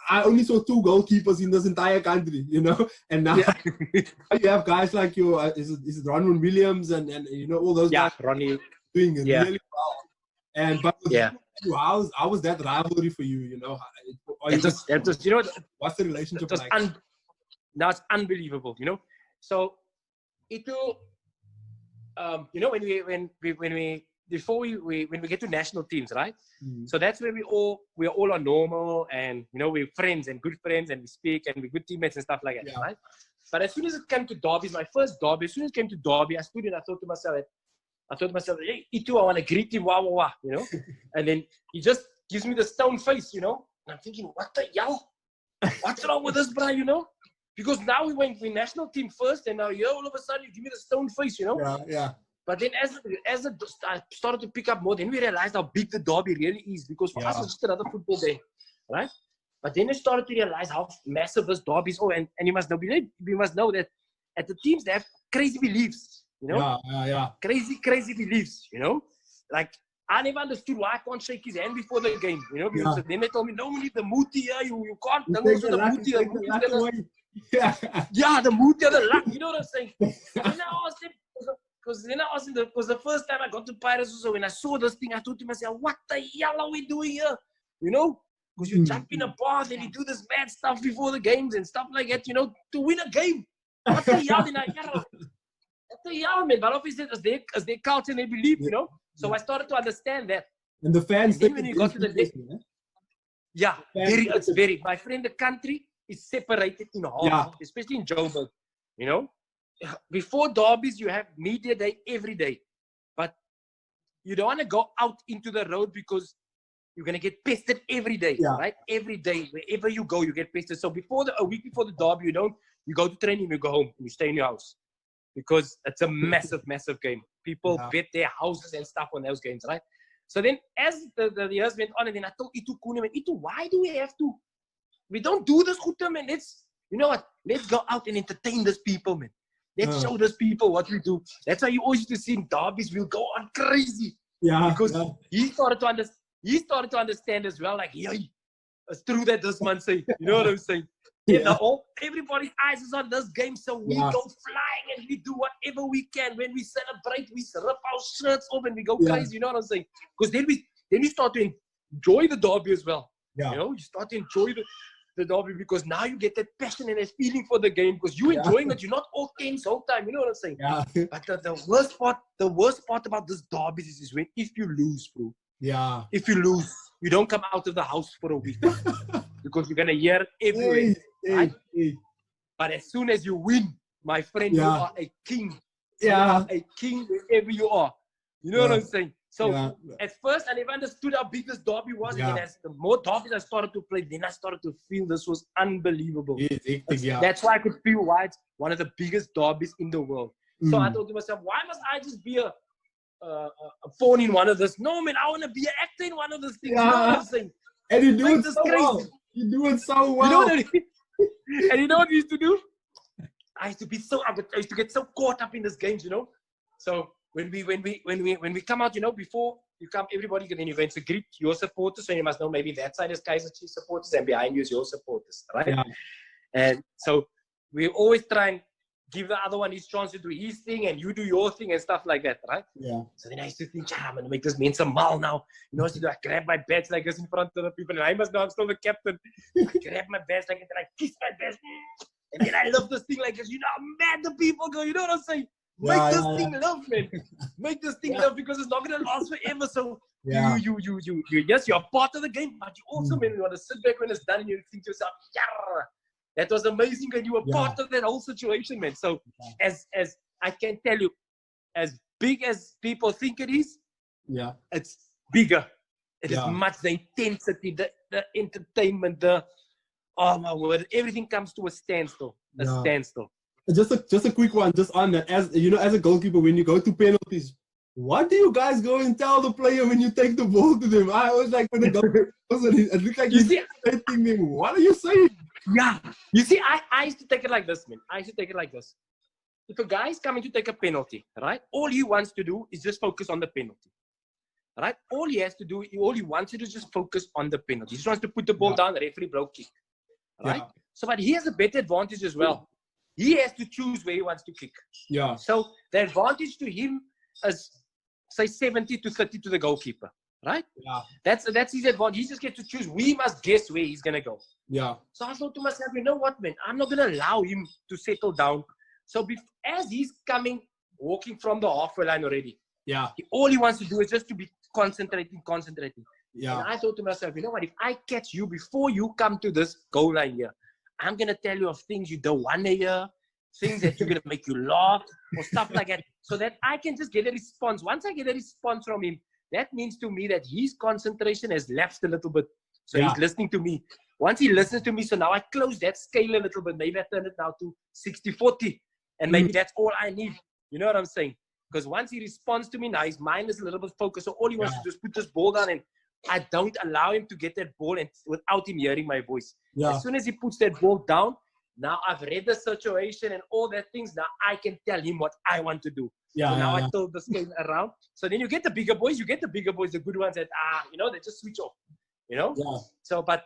I only saw 2 goalkeepers in this entire country, you know, and now you have guys like your, is it Ronwen Williams and you know, all those guys Ronnie doing really well. And but how was that rivalry for you? You know, you know, what's the relationship like? Now it's unbelievable, you know. So Ito you know, when we before we when we get to national teams, right? So that's where we are all on normal, and you know, we're friends and good friends, and we speak and we're good teammates and stuff like that, right? But as soon as it came to derbies, my first derby, as soon as it came to derby, I stood and I thought to myself, hey, Itu, I want to greet him, wah, you know? And then he just gives me the stone face, you know? And I'm thinking, what the hell? What's wrong with this, bro, you know? Because now we went with national team first, and now here all of a sudden you give me the stone face, you know? Yeah. But then as I started to pick up more, then we realized how big the derby really is, because for us it's just another football game, right? But then I started to realize how massive this derby is. Oh, and you must know, we must know that at the teams they have crazy beliefs, you know? Yeah. Crazy beliefs, you know? Like, I never understood why I can't shake his hand before the game, you know? Because then they told me, no, we need the muti here, you can't. You take the luck. Yeah, the muti or the luck, you know what I'm saying? And I asked him, because the first time I got to Pirates also, when I saw this thing, I thought to myself, what the hell are we doing here? You know? Because you jump in a bath and you do this mad stuff before the games and stuff like that, you know, to win a game. What the hell? What the hell, man? But obviously, as their culture and they believe, you know. So I started to understand that. And the fans. And then when you got to the day, it's very. My friend, the country is separated in half, especially in Joburg, you know. Before derbies, you have media day every day, but you don't want to go out into the road because you're going to get pestered every day, right? Every day, wherever you go, you get pestered. So a week before the derby, you go to training, you go home, and you stay in your house, because it's a massive, massive game. People bet their houses and stuff on those games, right? So then as the years went on, and then I told Itu Kuhn, Itu, why do we don't do this, man? You know what? Let's go out and entertain these people, man. Let's show these people what we do. That's why you always used to see in derbies, we'll go on crazy. Yeah. Because he started to understand as well, like, it's true that this man say, you know what I'm saying? Everybody's eyes is on this game, so we go flying and we do whatever we can. When we celebrate, we rip our shirts off and we go crazy, you know what I'm saying? Because then we start to enjoy the derby as well. You know, you start to enjoy the derby, because now you get that passion and that feeling for the game, because you're enjoying it. You're not all tense all the time, you know what I'm saying? But the worst part about this derby is when, if you lose, bro. If you lose, you don't come out of the house for a week because you're gonna hear it everywhere. Right? But as soon as you win, my friend, you are a king. You are a king wherever you are. You know what I'm saying? So at first, I never understood how big this derby was. And then as the more derbies I started to play, then I started to feel this was unbelievable. That's why I could feel why it's one of the biggest derbies in the world. So I thought to myself, why must I just be a pawn in one of this? No, man, I want to be an actor in one of those things. You know what I'm saying? And you do it so well. You do it so well. You know what I mean? And you know what we used to do? I used to get so caught up in these games, you know. So when we come out, you know, before you come, everybody then you're going to greet your supporters. So you must know, maybe that side is Kaizer Chiefs supporters and behind you is your supporters, right? And so we always try and give the other one his chance to do his thing and you do your thing and stuff like that, right? So then I used to think, I'm going to make this man some mal now. You know, so I grab my badge like this in front of the people, and I must know I'm still the captain. I grab my badge like this and I kiss my badge. And then I love this thing like this. You know how mad the people go. You know what I'm saying? Make this thing love, man. Make this thing love, because it's not going to last forever. So you're part of the game, but you also, man, you want to sit back when it's done and you think to yourself, that was amazing, and you were part of that whole situation, man. So as I can tell you, as big as people think it is, it's bigger. It is much, the intensity, the entertainment, oh my word, everything comes to a standstill. Just a quick one, just on that. As you know, as a goalkeeper, when you go to penalties, what do you guys go and tell the player when you take the ball to them? I was like, when the goalkeeper, it looked like you see, them. What are you saying? You see, I used to take it like this, man. I used to take it like this. If a guy is coming to take a penalty, right, all he wants to do is just focus on the penalty. Right? All he wants to do is just focus on the penalty. He just wants to put the ball down, the referee blow kick. Right? So, but he has a better advantage as well. He has to choose where he wants to kick. So the advantage to him is, say, 70 to 30 to the goalkeeper. Right? That's his advantage. He just gets to choose. We must guess where he's going to go. So I thought to myself, you know what, man? I'm not going to allow him to settle down. So as he's coming, walking from the halfway line already. Yeah. All he wants to do is just to be concentrating. Yeah. And I thought to myself, you know what? If I catch you before you come to this goal line here, I'm going to tell you of things you don't want to hear, things that you're going to make you laugh or stuff like that, so that I can just get a response. Once I get a response from him, that means to me that his concentration has lapsed a little bit. So he's listening to me. Once he listens to me, so now I close that scale a little bit. Maybe I turn it now to 60-40. And maybe that's all I need. You know what I'm saying? Because once he responds to me, now his mind is a little bit focused. So all he wants to do is put this ball down, and I don't allow him to get that ball and without him hearing my voice. Yeah. As soon as he puts that ball down, now I've read the situation and all that things. Now I can tell him what I want to do. Yeah, so now I told the scale around. So then you get the bigger boys. You get the bigger boys, the good ones that, they just switch off. You know? Yeah. So, but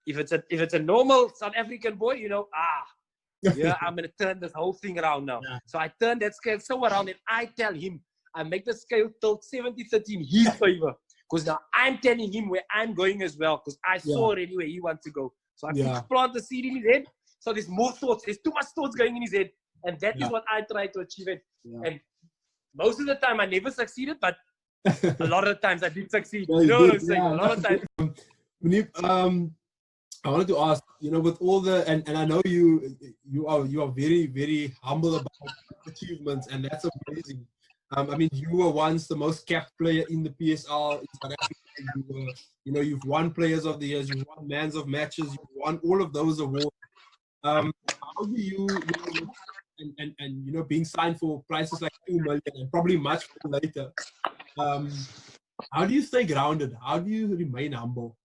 if it's a normal South African boy, I'm going to turn this whole thing around now. Yeah. So I turn that scale so around and I tell him, I make the scale tilt 70-30 in his favor. Because now I'm telling him where I'm going as well. Because I saw already where he wants to go. So I plant the seed in his head. So there's more thoughts. There's too much thoughts going in his head. And that is what I try to achieve. And most of the time I never succeeded, but a lot of the times I did succeed. You know what I'm saying? A lot of times. Moeneeb, I wanted to ask, with all the, and I know you are very, very humble about achievements, and that's amazing. You were once the most capped player in the PSL in South Africa. You've won Players of the Years, you've won Mans of Matches, you've won all of those awards. How do you, being signed for prices like 2 million and probably much more later, how do you stay grounded? How do you remain humble?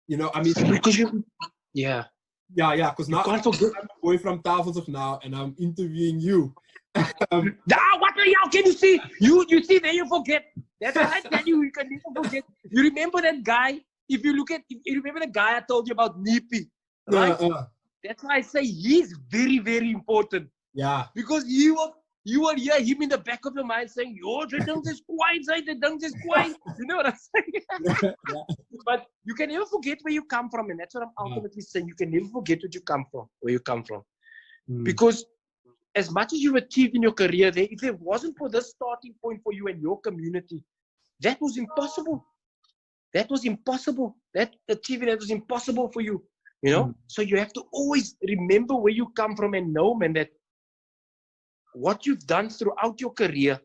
Because because now I'm a boy from Tafels of now, and I'm interviewing you. What the hell can you see? You see, then you forget. That's what I tell you. You can never forget. You remember that guy? If you remember the guy I told you about, Nipi, right? That's why I say he's very, very important. Yeah. Because you will hear him in the back of your mind saying, they don't just quiet, they don't just quiet. You know what I'm saying? But you can never forget where you come from. And that's what I'm ultimately saying. You can never forget where you come from. Because as much as you've achieved in your career there, if it wasn't for this starting point for you and your community, that was impossible. That was impossible. That achieving that was impossible for you. So you have to always remember where you come from and know, man, that what you've done throughout your career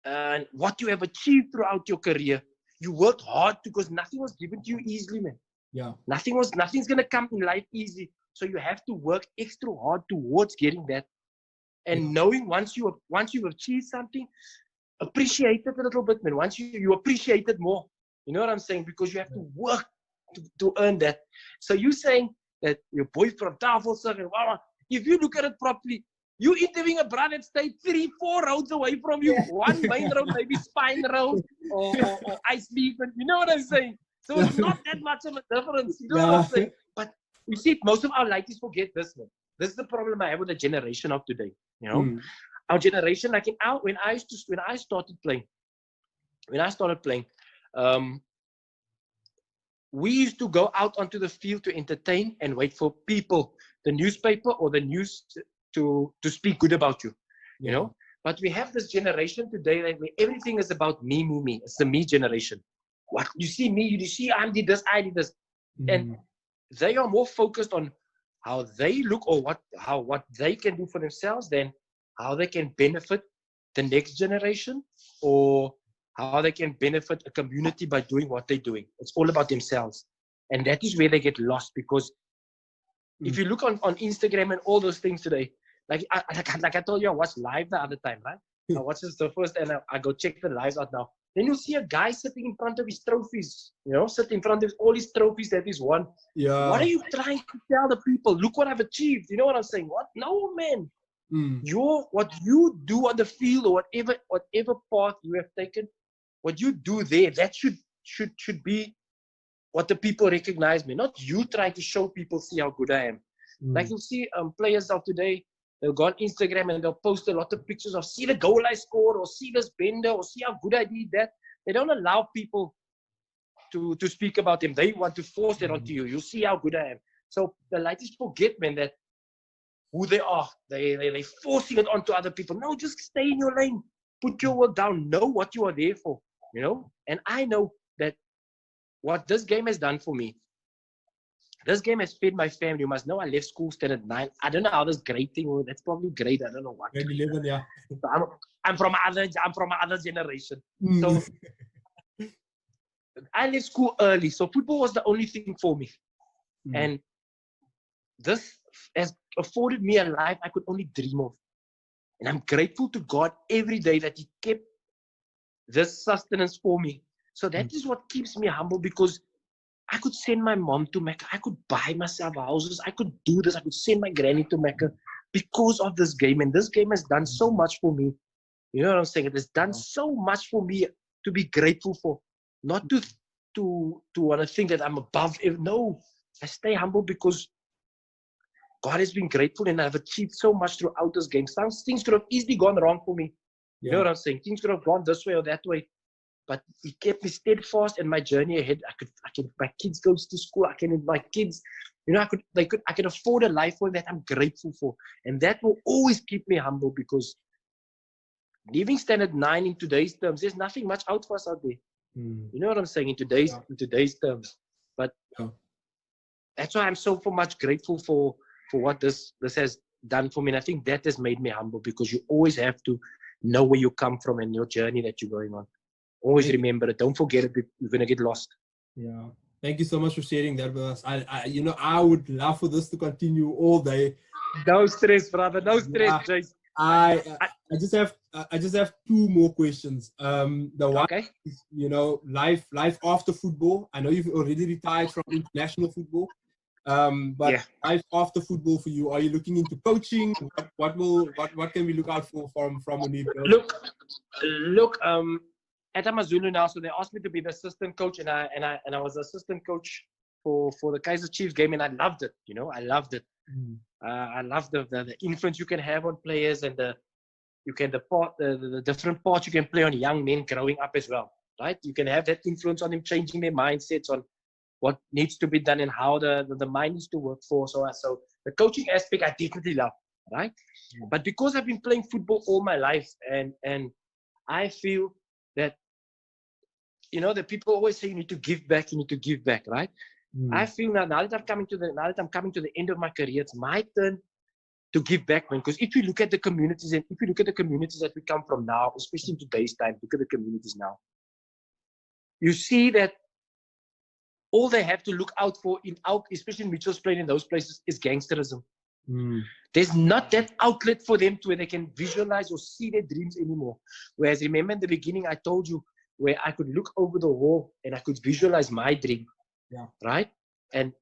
and what you have achieved throughout your career, you worked hard because nothing was given to you easily, man. Yeah. Nothing's going to come in life easy. So you have to work extra hard towards getting that. And knowing once you've achieved something, appreciate it a little bit, man. Once you appreciate it more. You know what I'm saying? Because you have to work to earn that. So you're saying that your boy from Tafelsig and if you look at it properly, you interviewing a brother that stayed 3-4 roads away from you. One main road, maybe Spine Road or Ice Leaf. You know what I'm saying? So it's not that much of a difference. You know what I'm saying? But you see, most of our ladies forget this, man. This is the problem I have with the generation of today. Our generation, like when I started playing, we used to go out onto the field to entertain and wait for people, the newspaper or the news, to speak good about you. You know. But we have this generation today where everything is about me. It's the me generation. What you see me, you see I did this, and they are more focused on how they look or what they can do for themselves than how they can benefit the next generation or how they can benefit a community by doing what they're doing. It's all about themselves. And that is where they get lost, because if you look on Instagram and all those things today, like I told you, I watched live the other time, right? I watched this the first and I go check the lives out now. Then you'll see a guy sitting in front of his trophies, sitting in front of all his trophies that he's won. Yeah. What are you trying to tell the people? Look what I've achieved. You know what I'm saying? What? No, man. What you do on the field or whatever path you have taken, what you do there, that should be what the people recognize me. Not you trying to show people, see how good I am. Like you'll see players of today, they'll go on Instagram and they'll post a lot of pictures of see the goal I scored or see this bender or see how good I did that. They don't allow people to speak about them. They want to force that onto you. You see how good I am. So the ladies forget, man, that who they are. They're forcing it onto other people. No, just stay in your lane. Put your work down. Know what you are there for, you know? And I know that what this game has done for me, this game has fed my family. You must know I left school standard 9. I don't know how this grade thing was. That's probably grade. I don't know what. Grade 11, yeah. So I'm from another generation. So I left school early. So football was the only thing for me. And this has afforded me a life I could only dream of. And I'm grateful to God every day that He kept this sustenance for me. So that is what keeps me humble, because I could send my mom to Mecca. I could buy myself houses. I could do this. I could send my granny to Mecca because of this game. And this game has done so much for me. You know what I'm saying? It has done so much for me to be grateful for. Not to want to think that I'm above it. No, I stay humble because God has been grateful and I've achieved so much throughout this game. Some things could have easily gone wrong for me. You know what I'm saying? Things could have gone this way or that way. But He kept me steadfast in my journey ahead. My kids go to school. My kids, you know, I can afford a life for that I'm grateful for. And that will always keep me humble, because leaving standard 9 in today's terms, there's nothing much out for us out there. You know what I'm saying? In today's terms. But that's why I'm so much grateful for what this has done for me. And I think that has made me humble, because you always have to know where you come from and your journey that you're going on. Always remember it. Don't forget it. You're going to get lost. Yeah. Thank you so much for sharing that with us. I would love for this to continue all day. No stress, brother. No stress, Jace. I just have 2 more questions. The one is, you know, life after football. I know you've already retired from international football. But life after football for you, are you looking into coaching? What can we look out for from Moeneeb? Look, at Amazulu now, so they asked me to be the assistant coach, and I was assistant coach for the Kaizer Chiefs game, and I loved it. You know, I loved it. I love the influence you can have on players, and the different parts you can play on young men growing up as well, right? You can have that influence on them, changing their mindsets on what needs to be done and how the mind needs to work for. So the coaching aspect I definitely love, right? But because I've been playing football all my life, and I feel that, you know, that people always say you need to give back, right? I feel now that I'm coming to the end of my career, it's my turn to give back, man. Because if you look at the communities, and if you look at the communities that we come from now, especially in today's time, look at the communities now. You see that all they have to look out for, especially in Mitchell's Plain, in those places, is gangsterism. There's not that outlet for them to where they can visualize or see their dreams anymore. Whereas, remember in the beginning, I told you where I could look over the wall and I could visualize my dream, right? And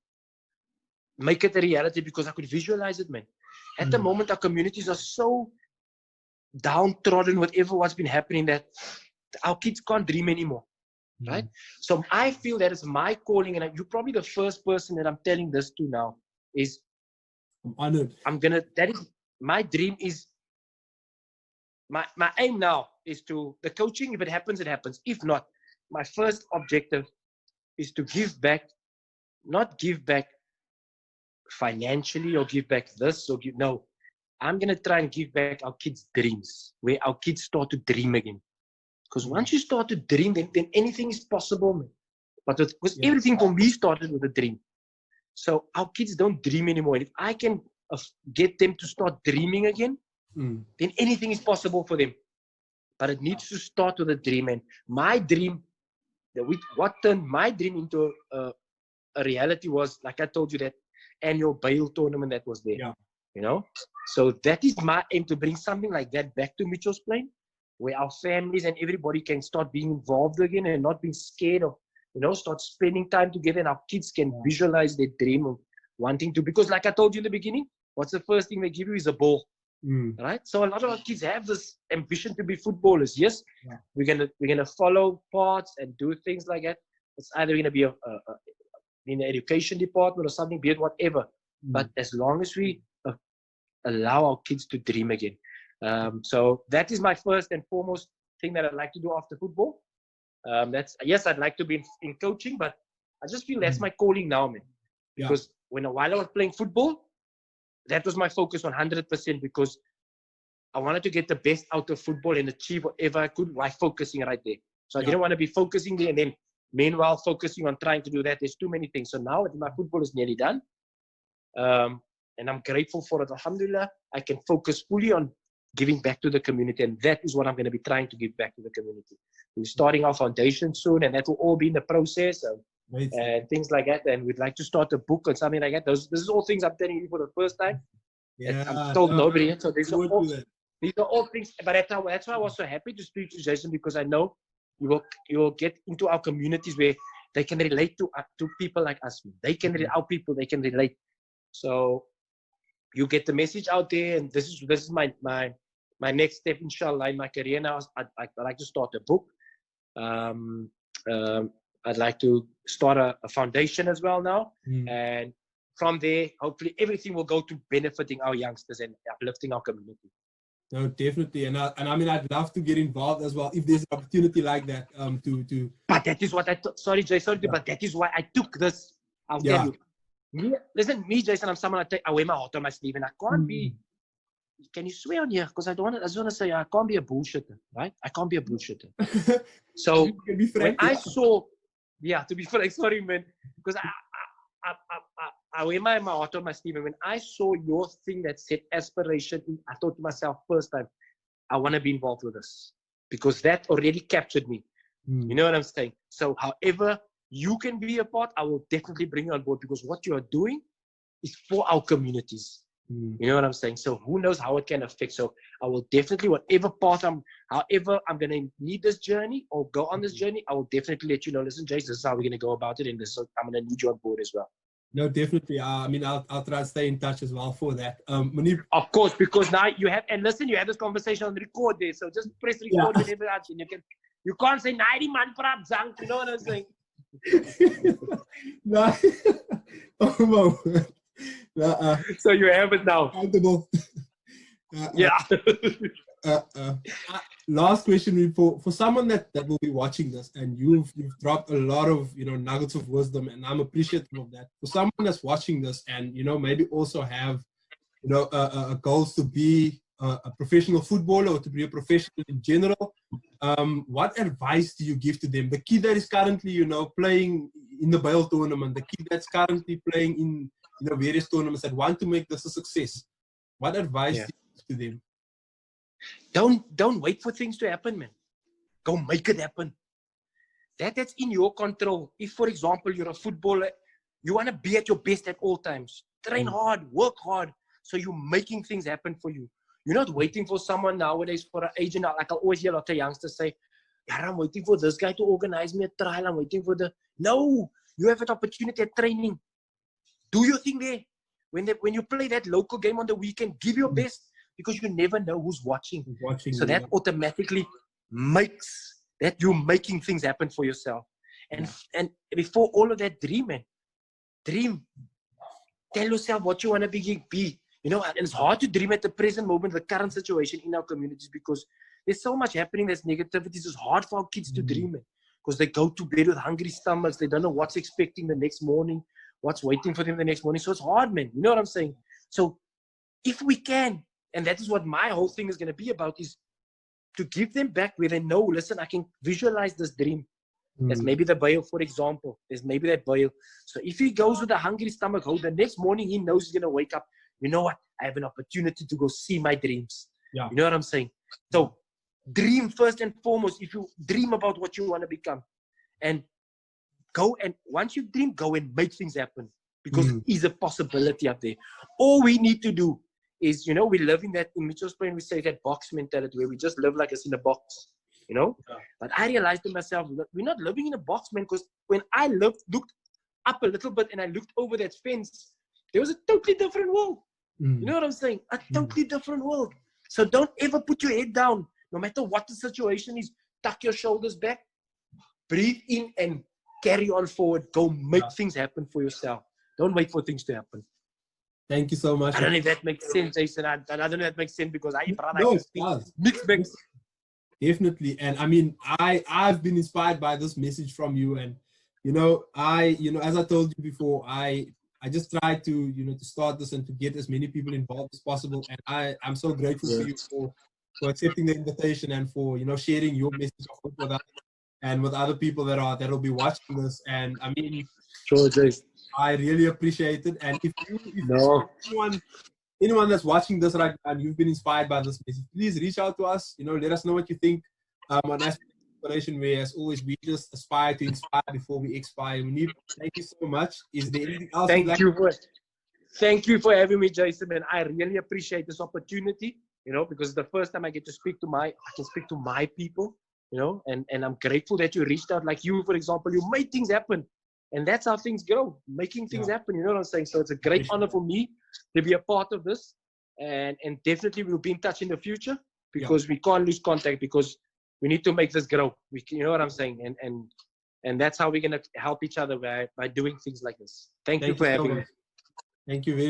make it a reality because I could visualize it, man. At the moment, our communities are so downtrodden with what's been happening that our kids can't dream anymore, right? So I feel that it's my calling, and you're probably the first person that I'm telling this to now, is I'm honored. My dream is, my aim now is to, the coaching, if it happens, it happens. If not, my first objective is to give back, not give back financially or give back this or no. I'm going to try and give back our kids' dreams, where our kids start to dream again. Because once you start to dream, then anything is possible, man. But because everything for me started with a dream. So our kids don't dream anymore. And if I can get them to start dreaming again, then anything is possible for them. But it needs to start with a dream. And my dream, what turned my dream into a reality was, like I told you, that annual bail tournament that was there. Yeah. You know? So that is my aim, to bring something like that back to Mitchell's Plain, where our families and everybody can start being involved again and not being scared of, you know, start spending time together, and our kids can visualize their dream of wanting to. Because like I told you in the beginning, what's the first thing they give you is a ball, right? So a lot of our kids have this ambition to be footballers. Yes, we're gonna follow paths and do things like that. It's either gonna be in the education department or something, be it whatever. But as long as we allow our kids to dream again. So that is my first and foremost thing that I'd like to do after football. I'd like to be in coaching, but I just feel that's my calling now, man. Because while I was playing football, that was my focus 100% because I wanted to get the best out of football and achieve whatever I could while focusing right there. So I didn't want to be focusing there and then meanwhile focusing on trying to do that. There's too many things. So now my football is nearly done. And I'm grateful for it. Alhamdulillah, I can focus fully on giving back to the community. And that is what I'm going to be trying to give back to the community. We're starting our foundation soon, and that will all be in the process and things like that. And we'd like to start a book or something like that. This is all things I'm telling you for the first time. Yeah, I'm told nobody yet. So these are all things. But that's why I was so happy to speak to Jason, because I know you will get into our communities where they can relate to people like us. They can our people. They can relate. So you get the message out there, and this is my next step, inshallah, in my career now. I'd like to start a book. I'd like to start a foundation as well now, and from there, hopefully, everything will go to benefiting our youngsters and uplifting our community. No, definitely, and I mean, I'd love to get involved as well if there's an opportunity like that. But that is what sorry, Jay, but that is why I took this. I'll tell you. Listen, Jason, I'm someone I wear my heart on my sleeve, and I can't be. Can you swear on here? Because I just want to say I can't be a bullshitter, right? I can't be a bullshitter. So when I saw, to be frank, sorry, man, because I wear my heart on my sleeve, and when I saw your thing that said aspiration, I thought to myself first time, I want to be involved with this because that already captured me. You know what I'm saying? So, however you can be a part, I will definitely bring you on board because what you are doing is for our communities. You know what I'm saying? So who knows how it can affect. So I will definitely, whatever path however I'm going to need this journey or go on this journey, I will definitely let you know, listen, Jason, this is how we're going to go about it. And I'm going to need you on board as well. No, definitely. I mean, I'll try to stay in touch as well for that. Moeneeb, of course, because now you have, and listen, you have this conversation on record there. So just press record whenever you can't say 90 man prab zank, you know what I'm saying? No. So you have it now. Last question for someone that will be watching this, and you've dropped a lot of nuggets of wisdom, and I'm appreciative of that. For someone that's watching this, and maybe also have goals to be a professional footballer or to be a professional in general, what advice do you give to them? The kid that is currently playing in the Bale tournament, the kid that's currently playing in various tournaments that want to make this a success, what advice do you give to them? Don't wait for things to happen, man. Go make it happen. That's in your control. If, for example, you're a footballer, you want to be at your best at all times. Train hard, work hard, so you're making things happen for you. You're not waiting for someone nowadays, for an agent. Like I always hear a lot of youngsters say, I'm waiting for this guy to organize me a trial. I'm waiting for No, you have an opportunity at training. Do your thing there. When you play that local game on the weekend, give your best, because you never know who's watching. So that automatically makes that you're making things happen for yourself. And before all of that, dream. Tell yourself what you want to be. And it's hard to dream at the present moment, the current situation in our communities, because there's so much happening that's negativity. It's hard for our kids to dream, because they go to bed with hungry stomachs. They don't know what's expecting the next morning, what's waiting for them the next morning. So it's hard, man. You know what I'm saying? So if we can, and that is what my whole thing is going to be about, is to give them back where they know, listen, I can visualize this dream. There's maybe the Bale, for example. There's maybe that Bale. So if he goes with a hungry stomach, the next morning he knows he's going to wake up. You know what? I have an opportunity to go see my dreams. You know what I'm saying? So dream first and foremost. If you dream about what you want to become, and go, and once you dream, go and make things happen, because it is a possibility up there. All we need to do is, we live in that, in Mitchell's brain, we say that box mentality, where we just live like it's in a box, But I realized to myself, we're not living in a box, man, because when I looked up a little bit and I looked over that fence, there was a totally different world. You know what I'm saying? A totally different world. So don't ever put your head down. No matter what the situation is, tuck your shoulders back, breathe in, and carry on forward. Go make things happen for yourself. Don't wait for things to happen. Thank you so much. I don't know if that makes sense, Jason. I don't know if that makes sense, because it does. Mixed bags. Definitely. And I mean, I've been inspired by this message from you. And, as I told you before, I I just try to, to start this and to get as many people involved as possible. And I'm so grateful to you for accepting the invitation and for, sharing your message of hope with us and with other people that'll be watching this. And I mean, sure, Jace. I really appreciate it. And if anyone that's watching this right now and you've been inspired by this message, please reach out to us. Let us know what you think on Aspiration, where as always we just aspire to inspire before we expire. Moeneeb, thank you so much. Is there anything else? Thank you for having me, Jason, and I really appreciate this opportunity. Because the first time I get to speak to my people. And I'm grateful that you reached out. Like you, for example, you made things happen, and that's how things go. Making things happen. You know what I'm saying? So it's a great honor for me to be a part of this, and definitely we'll be in touch in the future because we can't lose contact because we need to make this grow. You know what I'm saying? And that's how we're gonna help each other by doing things like this. Thank you for having me. Thank you very